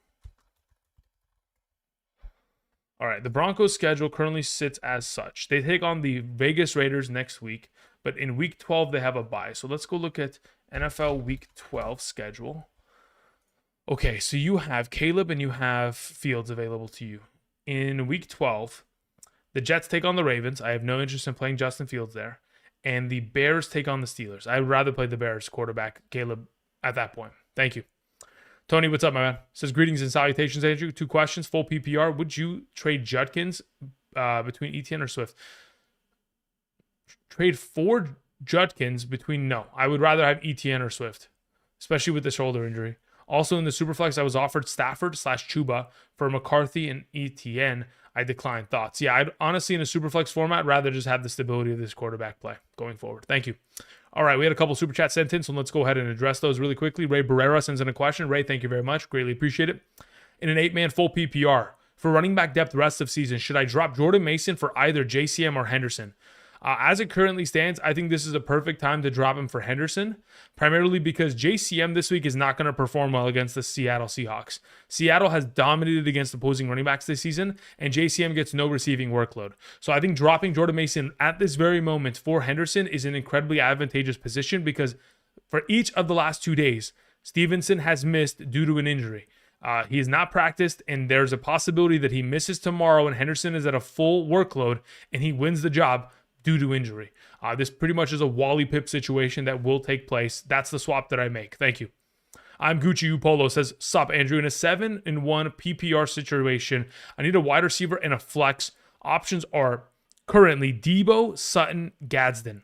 All right, the Broncos schedule currently sits as such. They take on the Vegas Raiders next week, but in week 12, they have a bye. So let's go look at NFL week 12 schedule. Okay, so you have Caleb and you have Fields available to you. In week 12, the Jets take on the Ravens. I have no interest in playing Justin Fields there. And the Bears take on the Steelers. I'd rather play the Bears quarterback, Caleb, at that point. Thank you. Tony, what's up, my man? Says, greetings and salutations, Andrew. 2 questions, full PPR. Would you trade Judkins between Etienne or Swift? Trade for Judkins between, no. I would rather have Etienne or Swift, especially with the shoulder injury. Also in the Superflex, I was offered Stafford/Chuba for McCarthy and Etienne. I declined. Thoughts? Yeah, I'd honestly, in a Superflex format, rather just have the stability of this quarterback play going forward. Thank you. All right, we had a couple Super Chats sent in, so let's go ahead and address those really quickly. Ray Barrera sends in a question. Ray, thank you very much. Greatly appreciate it. In an 8-man full PPR, for running back depth rest of season, should I drop Jordan Mason for either JCM or Henderson? As it currently stands, I think this is a perfect time to drop him for Henderson, primarily because JCM this week is not going to perform well against the Seattle Seahawks. Seattle has dominated against opposing running backs this season, and JCM gets no receiving workload. So I think dropping Jordan Mason at this very moment for Henderson is an incredibly advantageous position, because for each of the last 2 days, Stevenson has missed due to an injury. He has not practiced, and there's a possibility that he misses tomorrow and Henderson is at a full workload and he wins the job due to injury. This pretty much is a Wally Pip situation that will take place. That's the swap that I make. Thank you. I'm Gucci Upolo, says, sup, Andrew. In a 7-1 PPR situation, I need a wide receiver and a flex. Options are currently Debo, Sutton, Gadsden,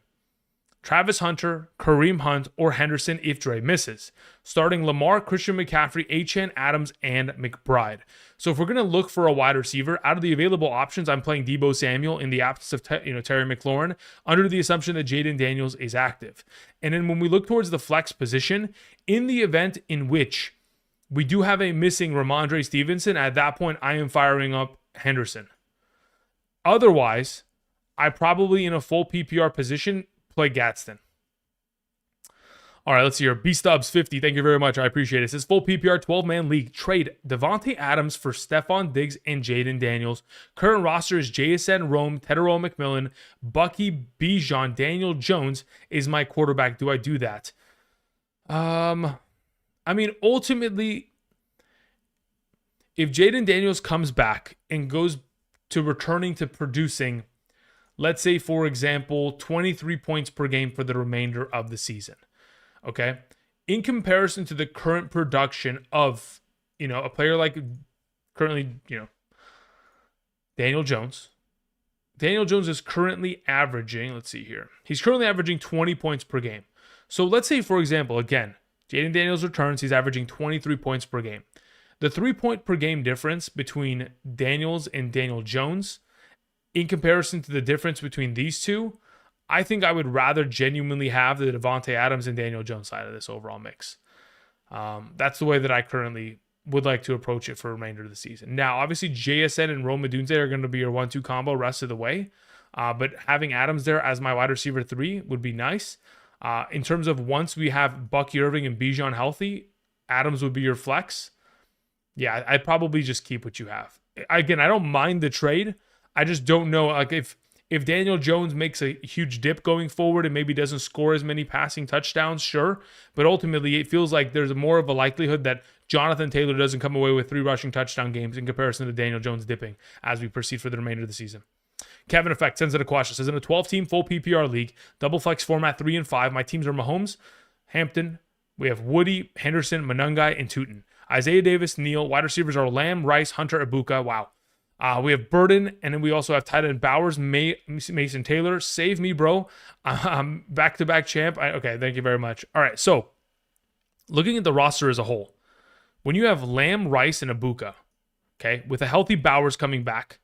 Travis Hunter, Kareem Hunt, or Henderson if Dre misses. Starting Lamar, Christian McCaffrey, Achane, Adams, and McBride. So if we're going to look for a wide receiver, out of the available options, I'm playing Debo Samuel in the absence of Terry McLaurin, under the assumption that Jaden Daniels is active. And then when we look towards the flex position, in the event in which we do have a missing Ramondre Stevenson, at that point, I am firing up Henderson. Otherwise, I probably, in a full PPR position, play Gadsden. All right, let's see here. B-Stubs50, thank you very much. I appreciate it. It says, full PPR 12-man league. Trade Devontae Adams for Stephon Diggs and Jaden Daniels. Current roster is JSN, Rome, Tedero McMillan, Bucky, Bijan, Daniel Jones is my quarterback. Do I do that? I mean, ultimately, if Jaden Daniels comes back and goes to returning to producing, let's say, for example, 23 points per game for the remainder of the season, okay, in comparison to the current production of, a player like currently, Daniel Jones. Daniel Jones is currently averaging, let's see here, he's currently averaging 20 points per game. So let's say, for example, again, Jaden Daniels returns, he's averaging 23 points per game. The 3-point per game difference between Daniels and Daniel Jones, in comparison to the difference between these two, I think I would rather genuinely have the Devontae Adams and Daniel Jones side of this overall mix. That's the way that I currently would like to approach it for the remainder of the season. Now, obviously, JSN and Rome Odunze are going to be your 1-2 combo rest of the way. But having Adams there as my wide receiver 3 would be nice. In terms of once we have Bucky Irving and Bijan healthy, Adams would be your flex. Yeah, I'd probably just keep what you have. Again, I don't mind the trade. I just don't know, like, if Daniel Jones makes a huge dip going forward and maybe doesn't score as many passing touchdowns, sure. But ultimately, it feels like there's more of a likelihood that Jonathan Taylor doesn't come away with 3 rushing touchdown games in comparison to Daniel Jones dipping as we proceed for the remainder of the season. Kevin Effect sends it a question. Says, in a 12-team full PPR league, double flex format 3 and 5, my teams are Mahomes, Hampton, we have Woody, Henderson, Monungai, and Tootin. Isaiah Davis, Neal. Wide receivers are Lamb, Rice, Hunter, Ibuka. Wow. We have Burden, and then we also have tight end Bowers, Mason Taylor. Save me, bro. Back-to-back champ. Okay, thank you very much. All right, so looking at the roster as a whole, when you have Lamb, Rice, and Ibuka, okay, with a healthy Bowers coming back,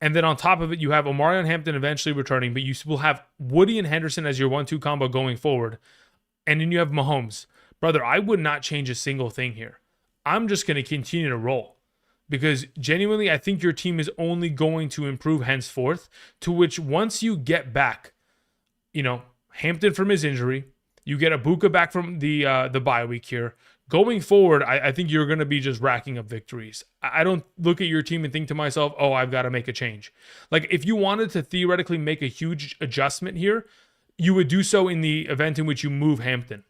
and then on top of it, you have Omarion Hampton eventually returning, but you will have Woody and Henderson as your 1-2 combo going forward, and then you have Mahomes. Brother, I would not change a single thing here. I'm just going to continue to roll. Because genuinely, I think your team is only going to improve henceforth, to which once you get back, Hampton from his injury, you get Ibuka back from the bye week here. Going forward, I think you're going to be just racking up victories. I don't look at your team and think to myself, oh, I've got to make a change. Like, if you wanted to theoretically make a huge adjustment here, you would do so in the event in which you move Hampton.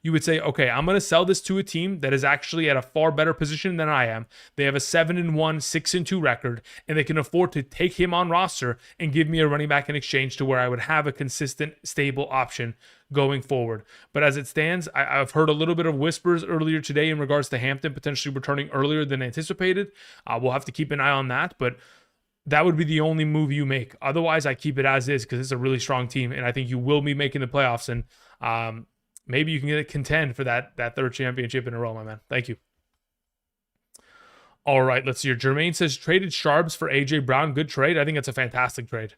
You would say, okay, I'm going to sell this to a team that is actually at a far better position than I am. They have a 7-1, 6-2 record, and they can afford to take him on roster and give me a running back in exchange to where I would have a consistent, stable option going forward. But as it stands, I've heard a little bit of whispers earlier today in regards to Hampton potentially returning earlier than anticipated. We'll have to keep an eye on that, but that would be the only move you make. Otherwise, I keep it as is because it's a really strong team, and I think you will be making the playoffs, and maybe you can get a contend for that 3rd championship in a row, my man. Thank you. All right, let's see here. Jermaine says, traded Sharps for A.J. Brown. Good trade. I think it's a fantastic trade.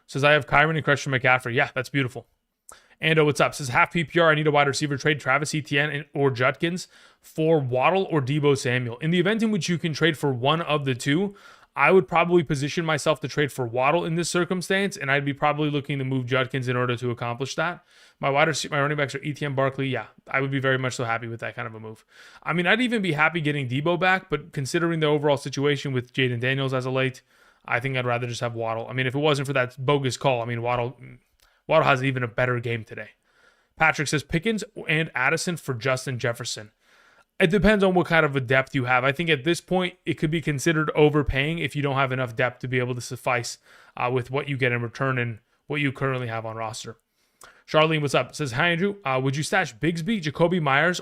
Says, I have Kyron and Christian McCaffrey. Yeah, that's beautiful. Ando, what's up? Says, half PPR, I need a wide receiver trade. Travis Etienne or Judkins for Waddle or Deebo Samuel. In the event in which you can trade for one of the two, I would probably position myself to trade for Waddle in this circumstance, and I'd be probably looking to move Judkins in order to accomplish that. My running backs are Etienne, Barkley. Yeah, I would be very much so happy with that kind of a move. I mean, I'd even be happy getting Deebo back, but considering the overall situation with Jaden Daniels as of late, I think I'd rather just have Waddle. I mean, if it wasn't for that bogus call, I mean, Waddle has even a better game today. Patrick says Pickens and Addison for Justin Jefferson. It depends on what kind of a depth you have. I think at this point, it could be considered overpaying if you don't have enough depth to be able to suffice with what you get in return and what you currently have on roster. Charlene, what's up? Says, hi, Andrew. Would you stash Bigsby, Jacoby Myers,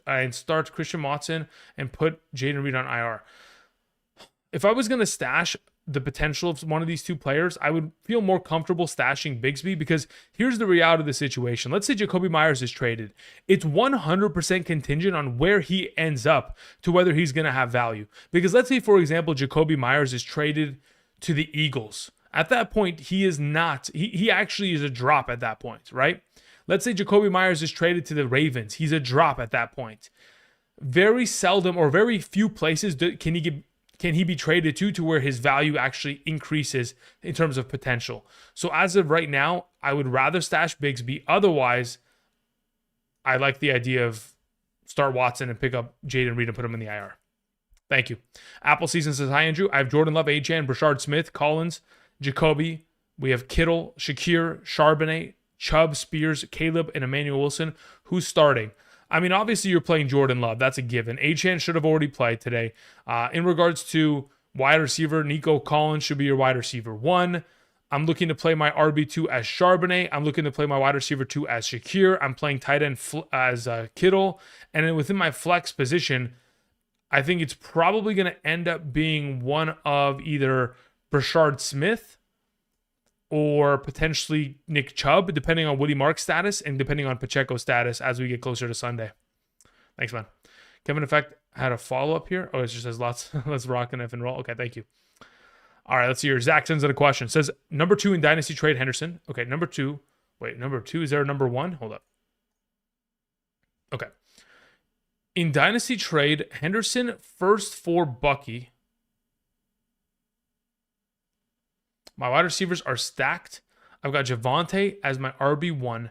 and start Christian Watson and put Jaden Reed on IR? If I was going to stash the potential of one of these two players, I would feel more comfortable stashing Bigsby because here's the reality of the situation. Let's say Jacoby Myers is traded. It's 100% contingent on where he ends up to whether he's going to have value. Because let's say, for example, Jacoby Myers is traded to the Eagles. At that point, he is not. He actually is a drop at that point, right? Let's say Jacoby Myers is traded to the Ravens. He's a drop at that point. Very seldom or very few places can he be traded to where his value actually increases in terms of potential. So as of right now, I would rather stash Bigsby. Otherwise, I like the idea of start Watson and pick up Jaden Reed and put him in the IR. Thank you. Apple Season says, hi, Andrew. I have Jordan Love, Achane, Brashard Smith, Collins, Jacoby. We have Kittle, Shakir, Charbonnet, Chubb, Spears, Caleb, and Emmanuel Wilson. Who's starting? I mean, obviously you're playing Jordan Love. That's a given. Achane should have already played today. In regards to wide receiver, Nico Collins should be your wide receiver 1. I'm looking to play my RB2 as Charbonnet. I'm looking to play my wide receiver 2 as Shakir. I'm playing tight end as Kittle. And then within my flex position, I think it's probably going to end up being one of either Brashard Smith or potentially Nick Chubb, depending on Woody Mark's status and depending on Pacheco's status as we get closer to Sunday. Thanks, man. Kevin Effect had a follow-up here. Oh, it just says lots. Let's rock and F and roll. Okay, thank you. All right, let's see here. Zach sends out a question. Says, number 2 in Dynasty trade, Henderson. Okay, number 2. Wait, number 2. Is there a number 1? Hold up. Okay. In Dynasty trade, Henderson first for Bucky. My wide receivers are stacked. I've got Javonte as my RB1,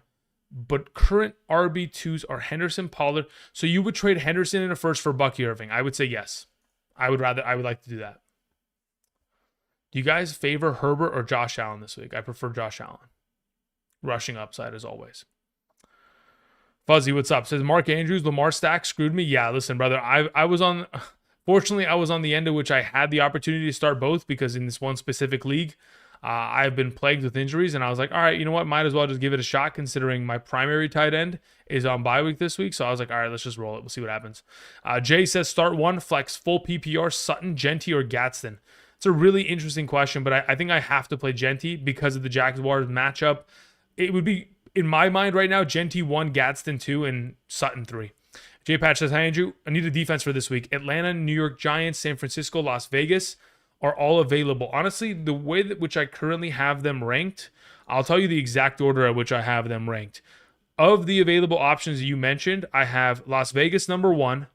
but current RB2s are Henderson, Pollard. So you would trade Henderson in a first for Bucky Irving? I would say yes. I would like to do that. Do you guys favor Herbert or Josh Allen this week? I prefer Josh Allen. Rushing upside as always. Fuzzy, what's up? Says Mark Andrews, Lamar stack screwed me. Yeah, listen, brother. I was on. Fortunately, I was on the end of which I had the opportunity to start both because in this one specific league, I've been plagued with injuries, and I was like, all right, you know what? Might as well just give it a shot considering my primary tight end is on bye week this week. So I was like, all right, let's just roll it. We'll see what happens. Jay says start 1, flex full PPR, Sutton, Genty, or Gadsden. It's a really interesting question, but I think I have to play Genty because of the Jaguars matchup. It would be, in my mind right now, Genty 1, Gadsden 2, and Sutton 3. J Patch says, hi, Andrew. I need a defense for this week. Atlanta, New York Giants, San Francisco, Las Vegas are all available. Honestly, the way that which I currently have them ranked, I'll tell you the exact order at which I have them ranked. Of the available options you mentioned, I have Las Vegas number 1.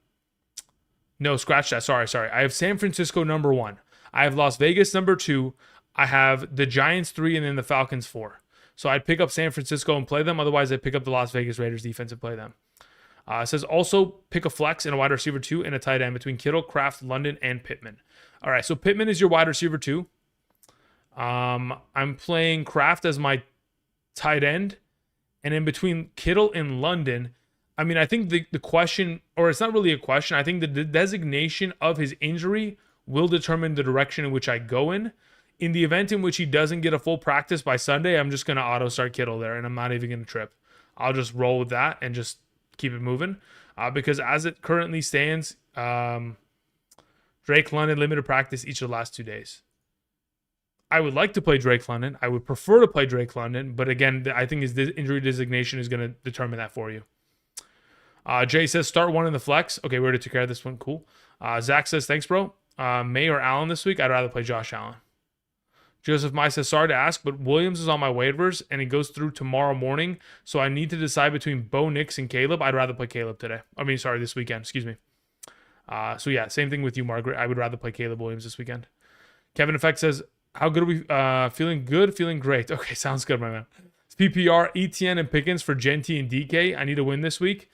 No, scratch that. Sorry. I have San Francisco number 1. I have Las Vegas number 2. I have the Giants 3 and then the Falcons 4. So I'd pick up San Francisco and play them. Otherwise, I'd pick up the Las Vegas Raiders defense and play them. It says also pick a flex and a wide receiver 2 and a tight end between Kittle, Kraft, London, and Pittman. All right, so Pittman is your wide receiver 2. I'm playing Kraft as my tight end. And in between Kittle and London, I mean, I think the question, or it's not really a question, I think the designation of his injury will determine the direction in which I go in. In the event in which he doesn't get a full practice by Sunday, I'm just going to auto start Kittle there, and I'm not even going to trip. I'll just roll with that and just keep it moving. Because as it currently stands, Drake London limited practice each of the last 2 days. I would like to play Drake London. I would prefer to play Drake London, but again, I think his injury designation is going to determine that for you. Jay says start 1 in the flex. Okay, we already took care of this one. Cool. Zach says thanks, bro. May or Allen this week? I'd rather play Josh Allen. Joseph Mai says, sorry to ask, but Williams is on my waivers, and it goes through tomorrow morning, so I need to decide between Bo Nix and Caleb. I'd rather play Caleb today. This weekend. Excuse me. So, yeah, same thing with you, Margaret. I would rather play Caleb Williams this weekend. Kevin Effect says, how good are we? Feeling good? Feeling great. Okay, sounds good, my man. It's PPR, ETN, and Pickens for Genty and DK. I need to win this week.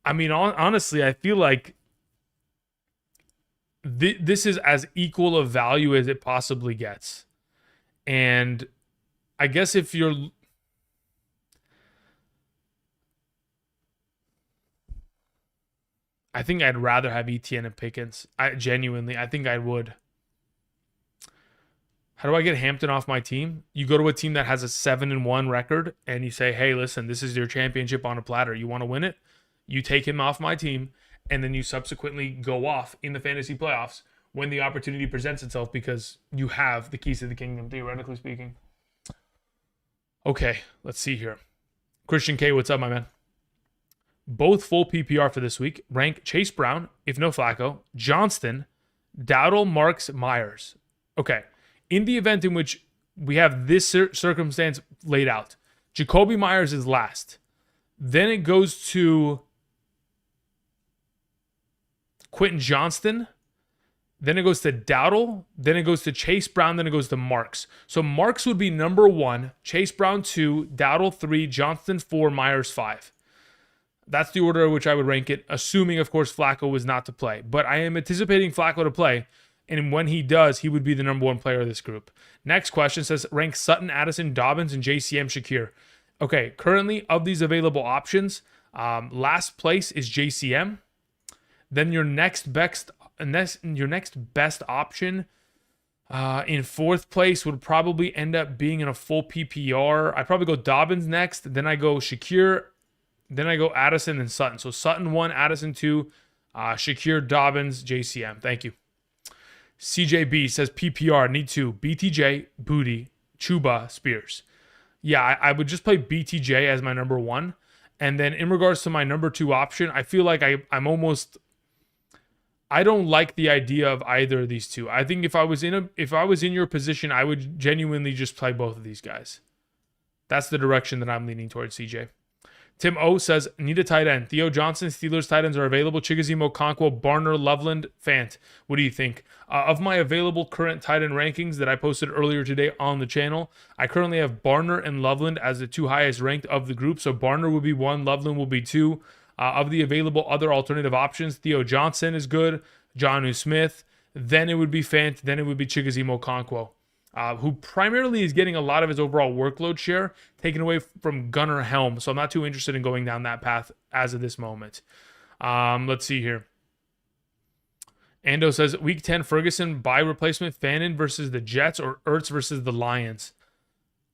I mean, honestly, I feel like this is as equal of value as it possibly gets. And I guess if you're... I think I'd rather have ETN and Pickens. I think I would. How do I get Hampton off my team? You go to a team that has a 7-1 record and you say, hey, listen, this is your championship on a platter. You want to win it? You take him off my team, and then you subsequently go off in the fantasy playoffs when the opportunity presents itself because you have the keys to the kingdom, theoretically speaking. Okay, let's see here. Christian K, what's up, my man? Both full PPR for this week. Rank Chase Brown, if no Flacco, Johnston, Dowdle, Marks, Myers. Okay, in the event in which we have this circumstance laid out, Jacoby Myers is last. Then it goes to Quentin Johnston. Then it goes to Dowdle. Then it goes to Chase Brown. Then it goes to Marks. So Marks would be number 1, Chase Brown 2, Dowdle 3, Johnston 4, Myers 5. That's the order in which I would rank it, assuming, of course, Flacco was not to play. But I am anticipating Flacco to play, and when he does, he would be the number one player of this group. Next question says, rank Sutton, Addison, Dobbins, and JCM Shakir. Okay, currently, of these available options, last place is JCM. Then your next best option in fourth place would probably end up being in a full PPR. I'd probably go Dobbins next. Then I go Shakir. Then I go Addison and Sutton. So Sutton 1, Addison 2, Shakir, Dobbins, JCM. Thank you. CJB says PPR, need 2. BTJ, Booty, Chuba, Spears. Yeah, I would just play BTJ as my number 1. And then in regards to my number 2 option, I feel like I don't like the idea of either of these two. I think if I was in your position, I would genuinely just play both of these guys. That's the direction that I'm leaning towards, CJ. Tim O says, need a tight end. Theo Johnson, Steelers tight ends are available. Chigozimo, Conquo, Barner, Loveland, Fant. What do you think? Of my available current tight end rankings that I posted earlier today on the channel, I currently have Barner and Loveland as the 2 highest ranked of the group. So Barner will be 1, Loveland will be 2. Of the available other alternative options, Theo Johnson is good, Jonnu Smith, then it would be Fant, then it would be Chigozimo Conquo. Who primarily is getting a lot of his overall workload share taken away from Gunnar Helm. So I'm not too interested in going down that path as of this moment. Let's see here. Ando says, Week 10 Ferguson buy replacement, Fannin versus the Jets or Ertz versus the Lions.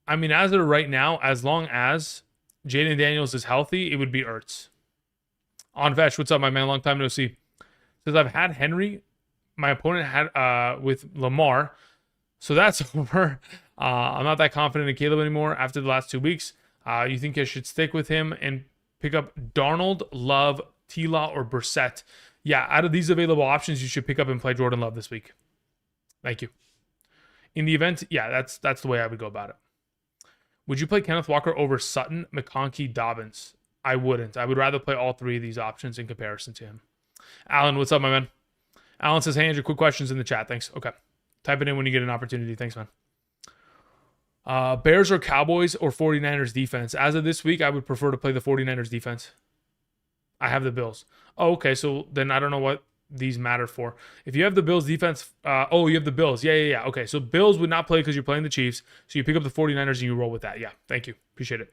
I mean, as of right now, as long as Jaden Daniels is healthy, it would be Ertz. On Vetch, what's up, my man? Long time no see. Says, I've had Henry. My opponent had with Lamar. So that's over. I'm not that confident in Caleb anymore after the last 2 weeks. You think I should stick with him and pick up Darnold, Love, T-Law, or Brissett? Yeah, out of these available options, you should pick up and play Jordan Love this week. Thank you. In the event, yeah, that's the way I would go about it. Would you play Kenneth Walker over Sutton, McConkey, Dobbins? I wouldn't. I would rather play all 3 of these options in comparison to him. Alan, what's up, my man? Alan says, hey, Andrew, quick questions in the chat. Thanks. Okay. Type it in when you get an opportunity. Thanks, man. Bears or Cowboys or 49ers defense? As of this week, I would prefer to play the 49ers defense. I have the Bills. Oh, okay. So then I don't know what these matter for. If you have the Bills defense, you have the Bills. Yeah. Okay. So Bills would not play because you're playing the Chiefs. So you pick up the 49ers and you roll with that. Yeah. Thank you. Appreciate it.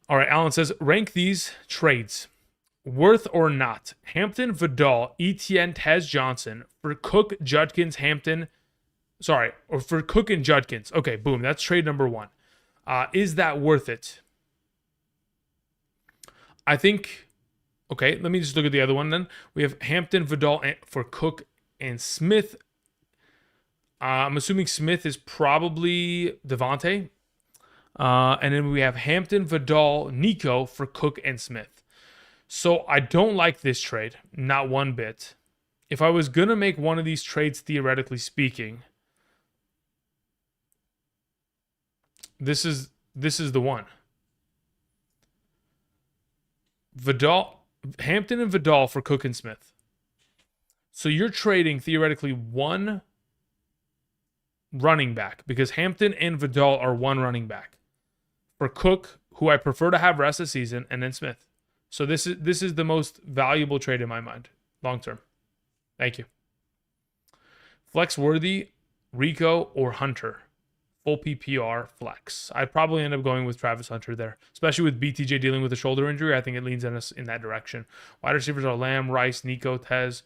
All right. Alan says, rank these trades. Worth or not? Hampton, Vidal, Etienne, Tez Johnson for Cook, Judkins, Hampton. Sorry, or for Cook and Judkins. Okay, boom. That's trade number 1. Is that worth it? I think. Okay, let me just look at the other one then. We have Hampton, Vidal for Cook and Smith. I'm assuming Smith is probably Devontae. And then we have Hampton, Vidal, Nico for Cook and Smith. So I don't like this trade, not one bit. If I was going to make one of these trades, theoretically speaking, this is the one. Hampton and Vidal for Cook and Smith. So you're trading theoretically 1 running back because Hampton and Vidal are 1 running back for Cook, who I prefer to have rest of the season, and then Smith. So this is the most valuable trade in my mind, long term. Thank you. Flex Worthy, Rico, or Hunter. Full PPR flex. I'd probably end up going with Travis Hunter there, especially with BTJ dealing with a shoulder injury. I think it leans in us in that direction. Wide receivers are Lamb, Rice, Nico, Tez.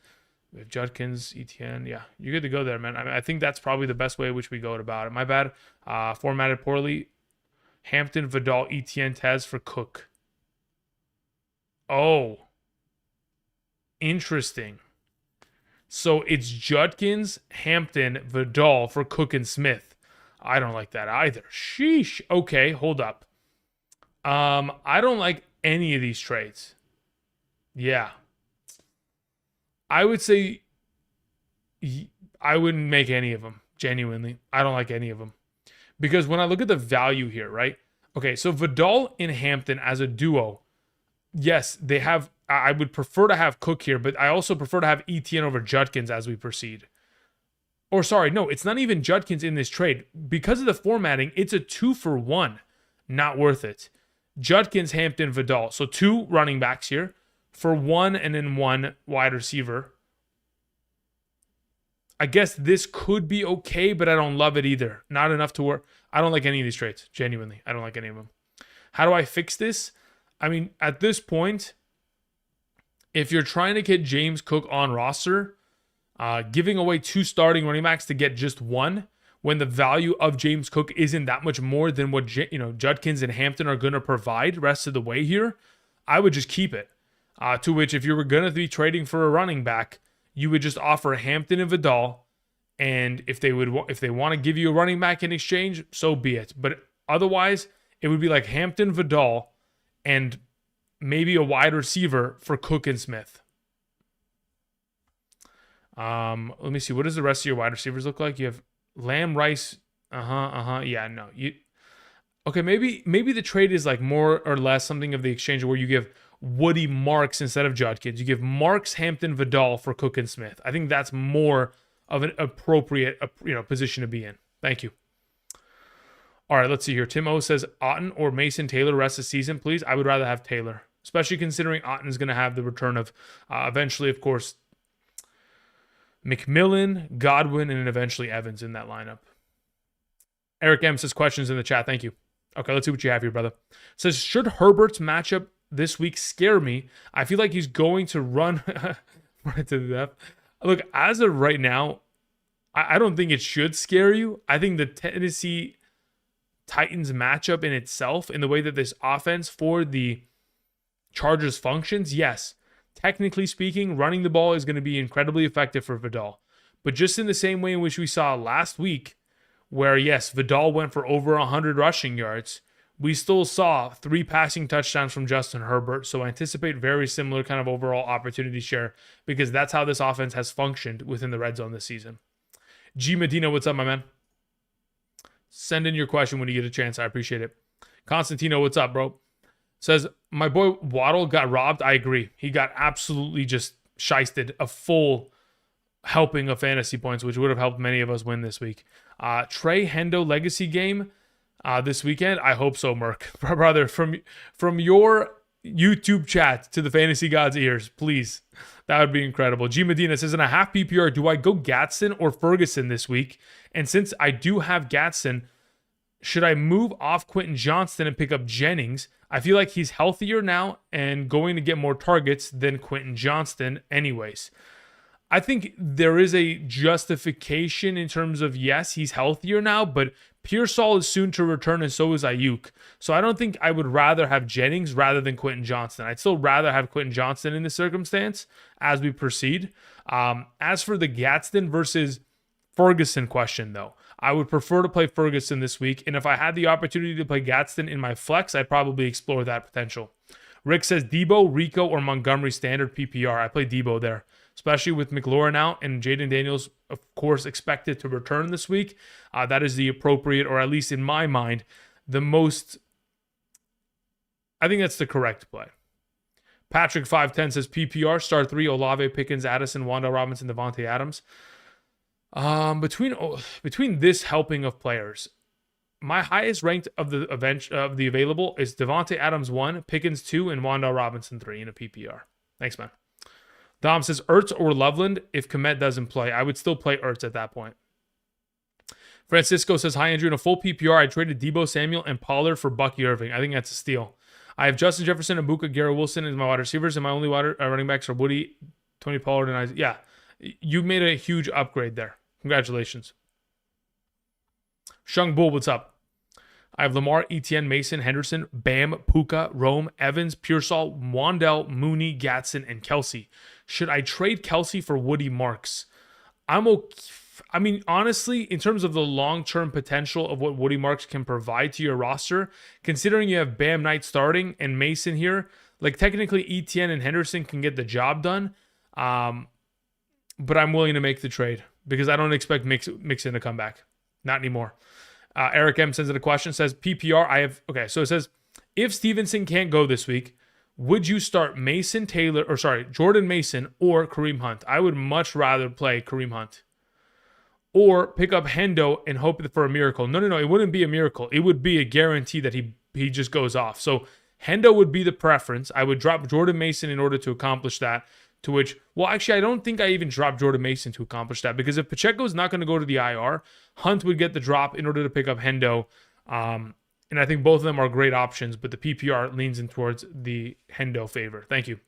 We have Judkins, Etienne. Yeah, you're good to go there, man. I think that's probably the best way in which we go about it. My bad. Formatted poorly. Hampton, Vidal, Etienne, Tez for Cook. Oh, interesting. So it's Judkins, Hampton, Vidal for Cook and Smith. I don't like that either. Sheesh. Okay, hold up. I don't like any of these trades. Yeah. I would say I wouldn't make any of them, genuinely. I don't like any of them. Because when I look at the value here, right? Okay, so Vidal and Hampton as a duo, yes, they have. I would prefer to have Cook here, but I also prefer to have Etienne over Judkins as we proceed. Or sorry, no, it's not even Judkins in this trade. Because of the formatting, it's a 2-for-1. Not worth it. Judkins, Hampton, Vidal. So 2 running backs here for 1 and then 1 wide receiver. I guess this could be okay, but I don't love it either. Not enough to work. I don't like any of these trades. Genuinely, I don't like any of them. How do I fix this? I mean, at this point, if you're trying to get James Cook on roster, giving away 2 starting running backs to get just 1, when the value of James Cook isn't that much more than what Judkins and Hampton are going to provide rest of the way here, I would just keep it. To which, if you were going to be trading for a running back, you would just offer Hampton and Vidal, and if they want to give you a running back in exchange, so be it. But otherwise, it would be like Hampton, Vidal, and maybe a wide receiver for Cook and Smith. Let me see. What does the rest of your wide receivers look like? You have Lamb, Rice. Yeah, no. Okay, maybe the trade is like more or less something of the exchange where you give Woody Marks instead of Judkins. You give Marks, Hampton, Vidal for Cook and Smith. I think that's more of an appropriate position to be in. Thank you. All right, let's see here. Tim O says Otten or Mason Taylor rest of the season, please. I would rather have Taylor, especially considering Otten is going to have the return of eventually, of course, McMillan, Godwin, and eventually Evans in that lineup. Eric M says questions in the chat. Thank you. Okay, let's see what you have here, brother. Says, should Herbert's matchup this week scare me? I feel like he's going to run right to the depth. Look, as of right now, I don't think it should scare you. I think the Tennessee Titans matchup in itself, in the way that this offense for the Chargers functions, yes, technically speaking, running the ball is going to be incredibly effective for Vidal. But just in the same way in which we saw last week, where, yes, Vidal went for over 100 rushing yards, we still saw 3 passing touchdowns from Justin Herbert. So I anticipate very similar kind of overall opportunity share, because that's how this offense has functioned within the red zone this season. G Medina, what's up, my man? Send in your question when you get a chance. I appreciate it. Constantino, what's up, bro? Says, my boy Waddle got robbed. I agree. He got absolutely just shysted. A full helping of fantasy points, which would have helped many of us win this week. Trey Hendo legacy game this weekend. I hope so, Merc. Brother, from your YouTube chat to the fantasy gods' ears, please. That would be incredible. G Medina says, in a half PPR, do I go Gadsden or Ferguson this week? And since I do have Gadsden, should I move off Quentin Johnston and pick up Jennings? I feel like he's healthier now and going to get more targets than Quentin Johnston anyways. I think there is a justification in terms of, yes, he's healthier now, but Pearsall is soon to return and so is Ayuk. So I don't think I would rather have Jennings rather than Quentin Johnston. I'd still rather have Quentin Johnston in this circumstance as we proceed. As for the Gadsden versus Ferguson question, though, I would prefer to play Ferguson this week. And if I had the opportunity to play Gadsden in my flex, I'd probably explore that potential. Rick says Debo, Rico, or Montgomery standard PPR. I play Debo there, especially with McLaurin out and Jaden Daniels, of course, expected to return this week. That is the appropriate, or at least in my mind, the most, I think that's the correct play. Patrick 510 says PPR, star 3, Olave, Pickens, Addison, Wanda Robinson, Devontae Adams. Between this helping of players, my highest ranked of the available is Devontae Adams 1, Pickens 2, and Wanda Robinson 3 in a PPR. Thanks, man. Dom says Ertz or Loveland. If Komet doesn't play, I would still play Ertz at that point. Francisco says, hi, Andrew. In a full PPR, I traded Debo Samuel and Pollard for Bucky Irving. I think that's a steal. I have Justin Jefferson, Abuka, Garrett Wilson as my wide receivers, and my only running backs are Woody, Tony Pollard, and Isaac. Yeah, you made a huge upgrade there. Congratulations. Shung Bull, what's up? I have Lamar, Etienne, Mason, Henderson, Bam, Puka, Rome, Evans, Pearsall, Wandell, Mooney, Gatson, and Kelsey. Should I trade Kelsey for Woody Marks? I'm okay. I mean, honestly, in terms of the long-term potential of what Woody Marks can provide to your roster, considering you have Bam Knight starting and Mason here, like technically Etienne and Henderson can get the job done, but I'm willing to make the trade because I don't expect Mixon to come back. Not anymore. Eric M sends in a question, says PPR. So it says, if Stevenson can't go this week, would you start Jordan Mason or Kareem Hunt? I would much rather play Kareem Hunt. Or pick up Hendo and hope for a miracle. No, it wouldn't be a miracle. It would be a guarantee that he just goes off. So Hendo would be the preference. I would drop Jordan Mason in order to accomplish that. To which, well, actually, I don't think I even dropped Jordan Mason to accomplish that, because if Pacheco is not going to go to the IR, Hunt would get the drop in order to pick up Hendo. And I think both of them are great options, but the PPR leans in towards the Hendo favor. Thank you.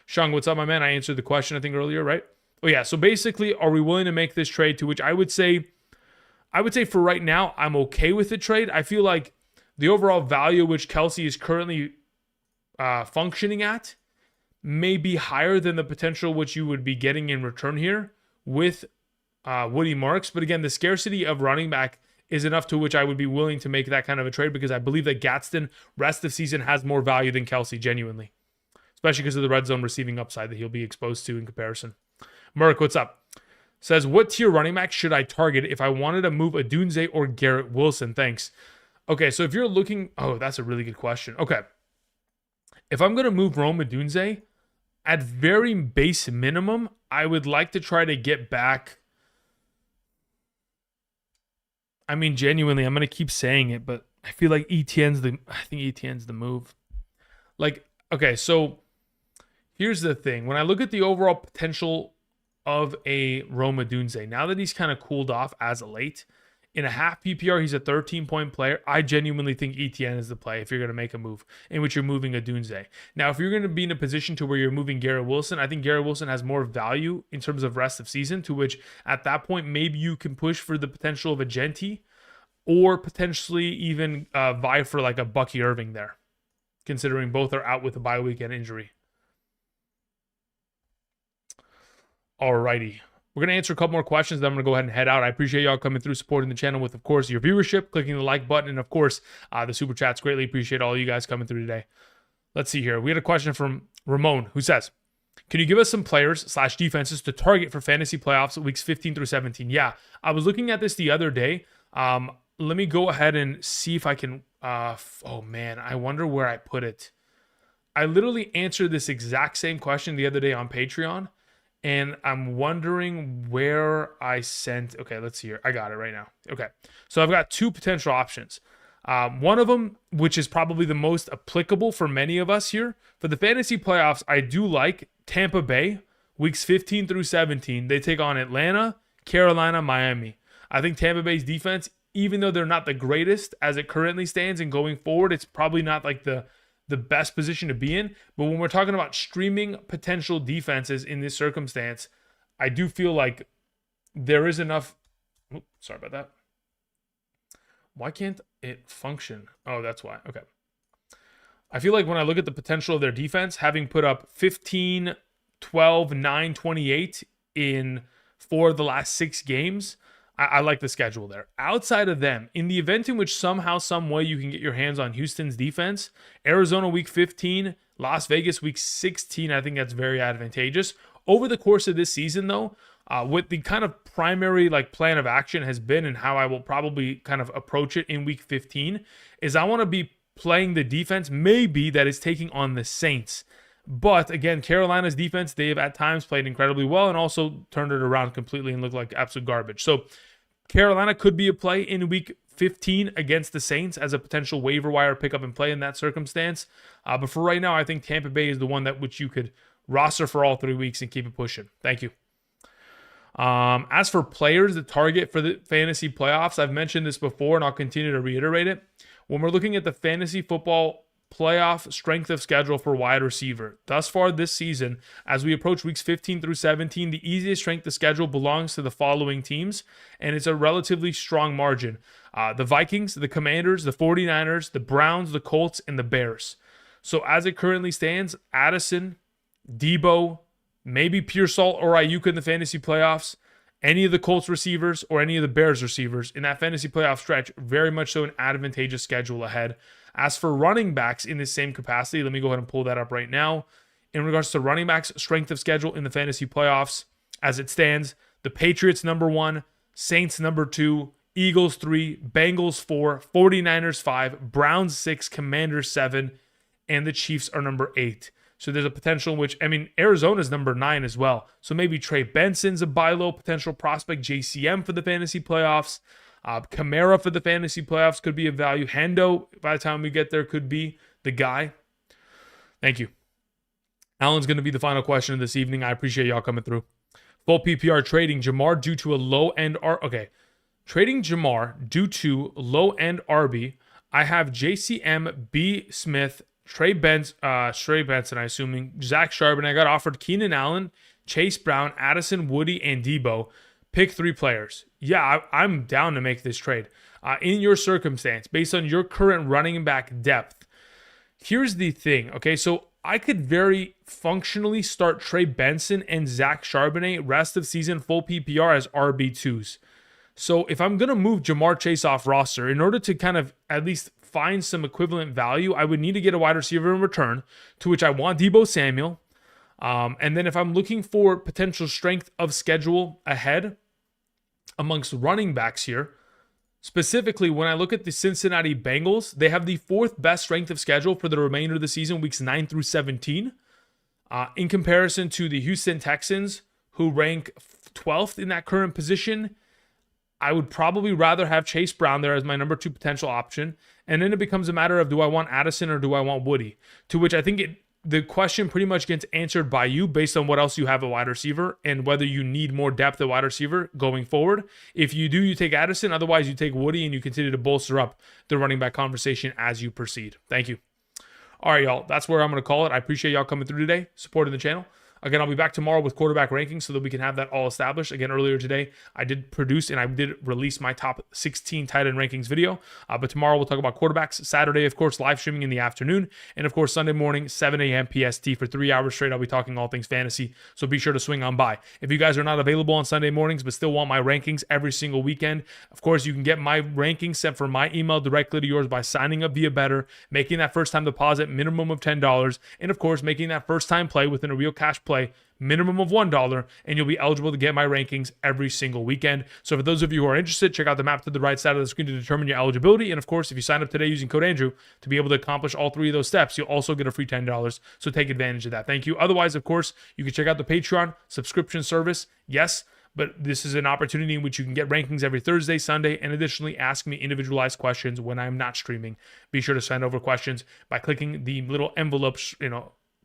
Shung, what's up, my man? I answered the question, I think, earlier, right? Oh, yeah. So basically, are we willing to make this trade? To which I would say for right now, I'm okay with the trade. I feel like the overall value which Kelsey is currently functioning at may be higher than the potential which you would be getting in return here with Woody Marks. But again, the scarcity of running back is enough to which I would be willing to make that kind of a trade, because I believe that Gadsden rest of season has more value than Kelsey, genuinely. Especially because of the red zone receiving upside that he'll be exposed to in comparison. Merck, what's up? Says, what tier running back should I target if I wanted to move Odunze or Garrett Wilson? Thanks. Okay, so if you're looking... Oh, that's a really good question. Okay. If I'm going to move Rome Odunze, at very base minimum, I would like to try to get back... I mean, genuinely, I'm going to keep saying it, but I feel like I think ETN's the move. Like, okay, so here's the thing. When I look at the overall potential of a Rome Odunze, now that he's kind of cooled off as of late, in a half PPR, he's a 13-point player. I genuinely think ETN is the play if you're going to make a move in which you're moving Odunze. Now, if you're going to be in a position to where you're moving Garrett Wilson, I think Garrett Wilson has more value in terms of rest of season, to which at that point, maybe you can push for the potential of a Genti or potentially even vie for like a Bucky Irving there, considering both are out with a bye week and injury. Alrighty. We're going to answer a couple more questions, then I'm going to go ahead and head out. I appreciate y'all coming through, supporting the channel with, of course, your viewership, clicking the like button, and, of course, the super chats. Greatly appreciate all you guys coming through today. Let's see here. We had a question from Ramon, who says, can you give us some players/defenses to target for fantasy playoffs weeks 15 through 17? Yeah, I was looking at this the other day. Let me go ahead and see if I can... oh, man, I wonder where I put it. I literally answered this exact same question the other day on Patreon. And I'm wondering where I sent... Okay, let's see here. I got it right now. Okay, so I've got two potential options. One of them, which is probably the most applicable for many of us here, for the fantasy playoffs, I do like Tampa Bay, weeks 15 through 17. They take on Atlanta, Carolina, Miami. I think Tampa Bay's defense, even though they're not the greatest as it currently stands and going forward, it's probably not like the best position to be in. But when we're talking about streaming potential defenses in this circumstance, I do feel like there is enough... Oops, sorry about that. Why can't it function? Oh, that's why. Okay. I feel like when I look at the potential of their defense, having put up 15, 12, 9, 28 in 4 of the last 6 games, I like the schedule there. Outside of them, in the event in which somehow, some way you can get your hands on Houston's defense, Arizona week 15, Las Vegas week 16, I think that's very advantageous. Over the course of this season, though, what the kind of primary plan of action has been, and how I will probably kind of approach it in week 15, is I want to be playing the defense maybe that is taking on the Saints. But again, Carolina's defense, they have at times played incredibly well and also turned it around completely and looked like absolute garbage. So Carolina could be a play in week 15 against the Saints as a potential waiver wire pickup and play in that circumstance. But for right now, I think Tampa Bay is the one that which you could roster for all 3 weeks and keep it pushing. Thank you. As for players to target for the fantasy playoffs, I've mentioned this before and I'll continue to reiterate it. When we're looking at the fantasy football playoff strength of schedule for wide receiver, thus far this season, as we approach weeks 15 through 17, the easiest strength of schedule belongs to the following teams, and it's a relatively strong margin. The Vikings, the Commanders, the 49ers, the Browns, the Colts, and the Bears. So as it currently stands, Addison, Debo, maybe Pearsall or Ayuk in the fantasy playoffs, any of the Colts receivers or any of the Bears receivers in that fantasy playoff stretch, very much so an advantageous schedule ahead. As for running backs in the same capacity, let me go ahead and pull that up right now. In regards to running backs, strength of schedule in the fantasy playoffs, as it stands, the Patriots number 1, Saints number 2, Eagles 3, Bengals 4, 49ers 5, Browns 6, Commanders 7, and the Chiefs are number 8. So there's a potential in which, Arizona's number 9 as well. So maybe Trey Benson's a buy low potential prospect, JCM for the fantasy playoffs. Kamara for the fantasy playoffs could be a value. Hendo, by the time we get there, could be the guy. Thank you. Alan's going to be the final question of this evening. I appreciate y'all coming through. Full PPR trading Jamar due to a low-end Okay. Trading Jamar due to low-end RB. I have JCM, B. Smith, Trey Benson, I assuming, Zach Charbonnet. I got offered Keenan Allen, Chase Brown, Addison, Woody, and Debo. Pick 3 players. Yeah, I'm down to make this trade. In your circumstance, based on your current running back depth, here's the thing, okay? So I could very functionally start Trey Benson and Zach Charbonnet rest of season full PPR as RB2s. So if I'm going to move Jamar Chase off roster, in order to kind of at least find some equivalent value, I would need to get a wide receiver in return, to which I want Deebo Samuel. And then if I'm looking for potential strength of schedule ahead amongst running backs here, specifically when I look at the Cincinnati Bengals, they have the 4th best strength of schedule for the remainder of the season, weeks 9 through 17, in comparison to the Houston Texans, who rank 12th in that current position. I would probably rather have Chase Brown there as my number 2 potential option. And then it becomes a matter of, do I want Addison or do I want Woody? To which I think the question pretty much gets answered by you based on what else you have at wide receiver and whether you need more depth at wide receiver going forward. If you do, you take Addison. Otherwise, you take Woody and you continue to bolster up the running back conversation as you proceed. Thank you. All right, y'all. That's where I'm going to call it. I appreciate y'all coming through today, supporting the channel. Again, I'll be back tomorrow with quarterback rankings so that we can have that all established. Again, earlier today, I did produce and I did release my top 16 tight end rankings video. But tomorrow we'll talk about quarterbacks. Saturday, of course, live streaming in the afternoon. And of course, Sunday morning, 7 a.m. PST for 3 hours straight. I'll be talking all things fantasy. So be sure to swing on by. If you guys are not available on Sunday mornings but still want my rankings every single weekend, of course, you can get my rankings sent from my email directly to yours by signing up via Betr, making that first-time deposit minimum of $10, and of course, making that first-time play within a real cash play minimum of $1, and you'll be eligible to get my rankings every single weekend. So for those of you who are interested, check out the map to the right side of the screen to determine your eligibility. And of course, if you sign up today using code Andrew to be able to accomplish all 3 of those steps, you'll also get a free $10. So take advantage of that. Thank you. Otherwise, of course, you can check out the Patreon subscription service. Yes, but this is an opportunity in which you can get rankings every Thursday, Sunday, and additionally ask me individualized questions when I'm not streaming. Be sure to send over questions by clicking the little envelope,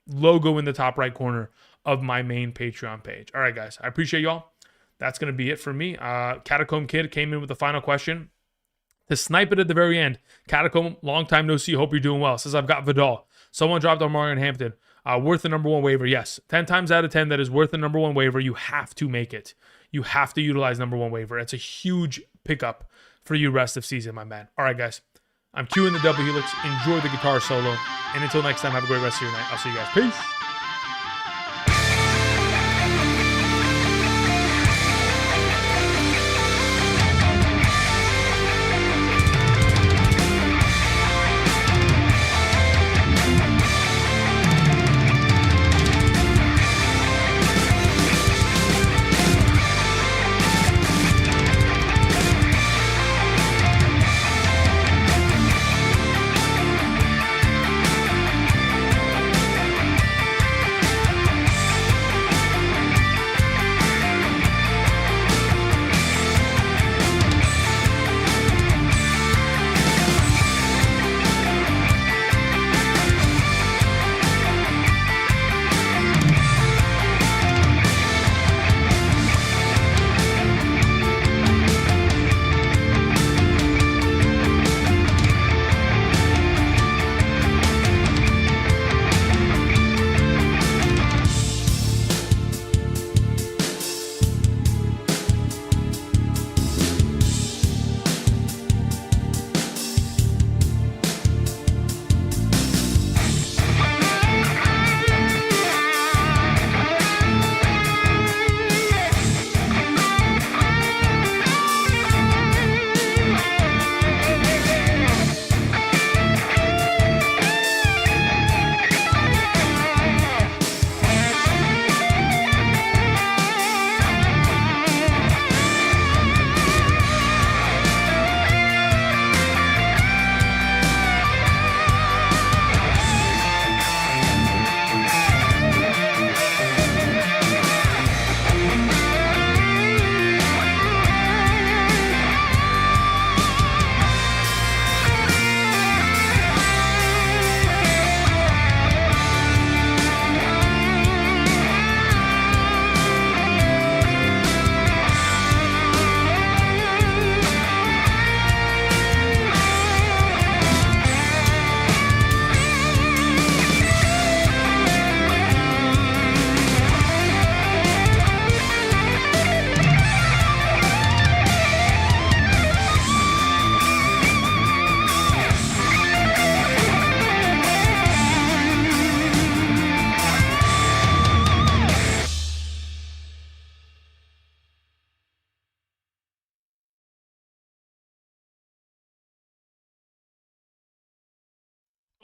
logo in the top right corner of my main Patreon page. All right, guys, I appreciate y'all. That's going to be it for me. Catacomb Kid came in with the final question. To snipe it at the very end, Catacomb, long time no see, hope you're doing well. Says, I've got Vidal. Someone dropped on Marion Hampton. Worth the number 1 waiver. Yes, 10 times out of 10, that is worth the number 1 waiver. You have to make it. You have to utilize number 1 waiver. It's a huge pickup for you rest of season, my man. All right, guys. I'm queuing the double helix. Enjoy the guitar solo. And until next time, have a great rest of your night. I'll see you guys. Peace.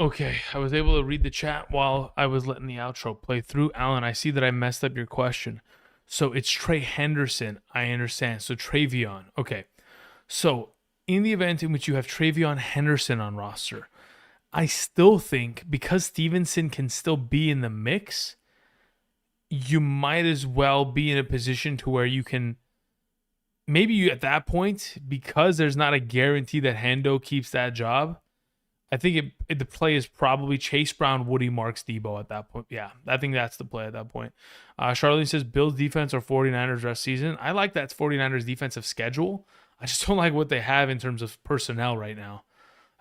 Okay, I was able to read the chat while I was letting the outro play through. Alan, I see that I messed up your question. So it's Trey Henderson. I understand. So Travion. Okay. So in the event in which you have Travion Henderson on roster, I still think because Stevenson can still be in the mix, you might as well be in a position to where you can maybe you at that point, because there's not a guarantee that Hendo keeps that job. I think the play is probably Chase Brown, Woody, Marks, Debo at that point. Yeah, I think that's the play at that point. Charlene says Bills defense or 49ers rest season. I like that 49ers defensive schedule. I just don't like what they have in terms of personnel right now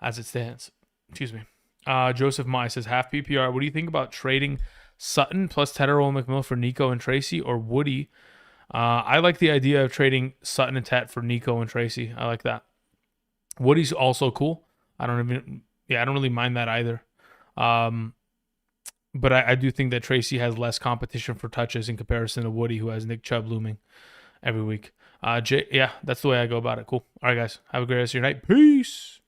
as it stands. Excuse me. Joseph Mai says half PPR. What do you think about trading Sutton plus Tetterall and McMill for Nico and Tracy or Woody? I like the idea of trading Sutton and Tet for Nico and Tracy. I like that. Woody's also cool. I don't really mind that either. But I do think that Tracy has less competition for touches in comparison to Woody, who has Nick Chubb looming every week. Yeah, that's the way I go about it. Cool. All right, guys. Have a great rest of your night. Peace.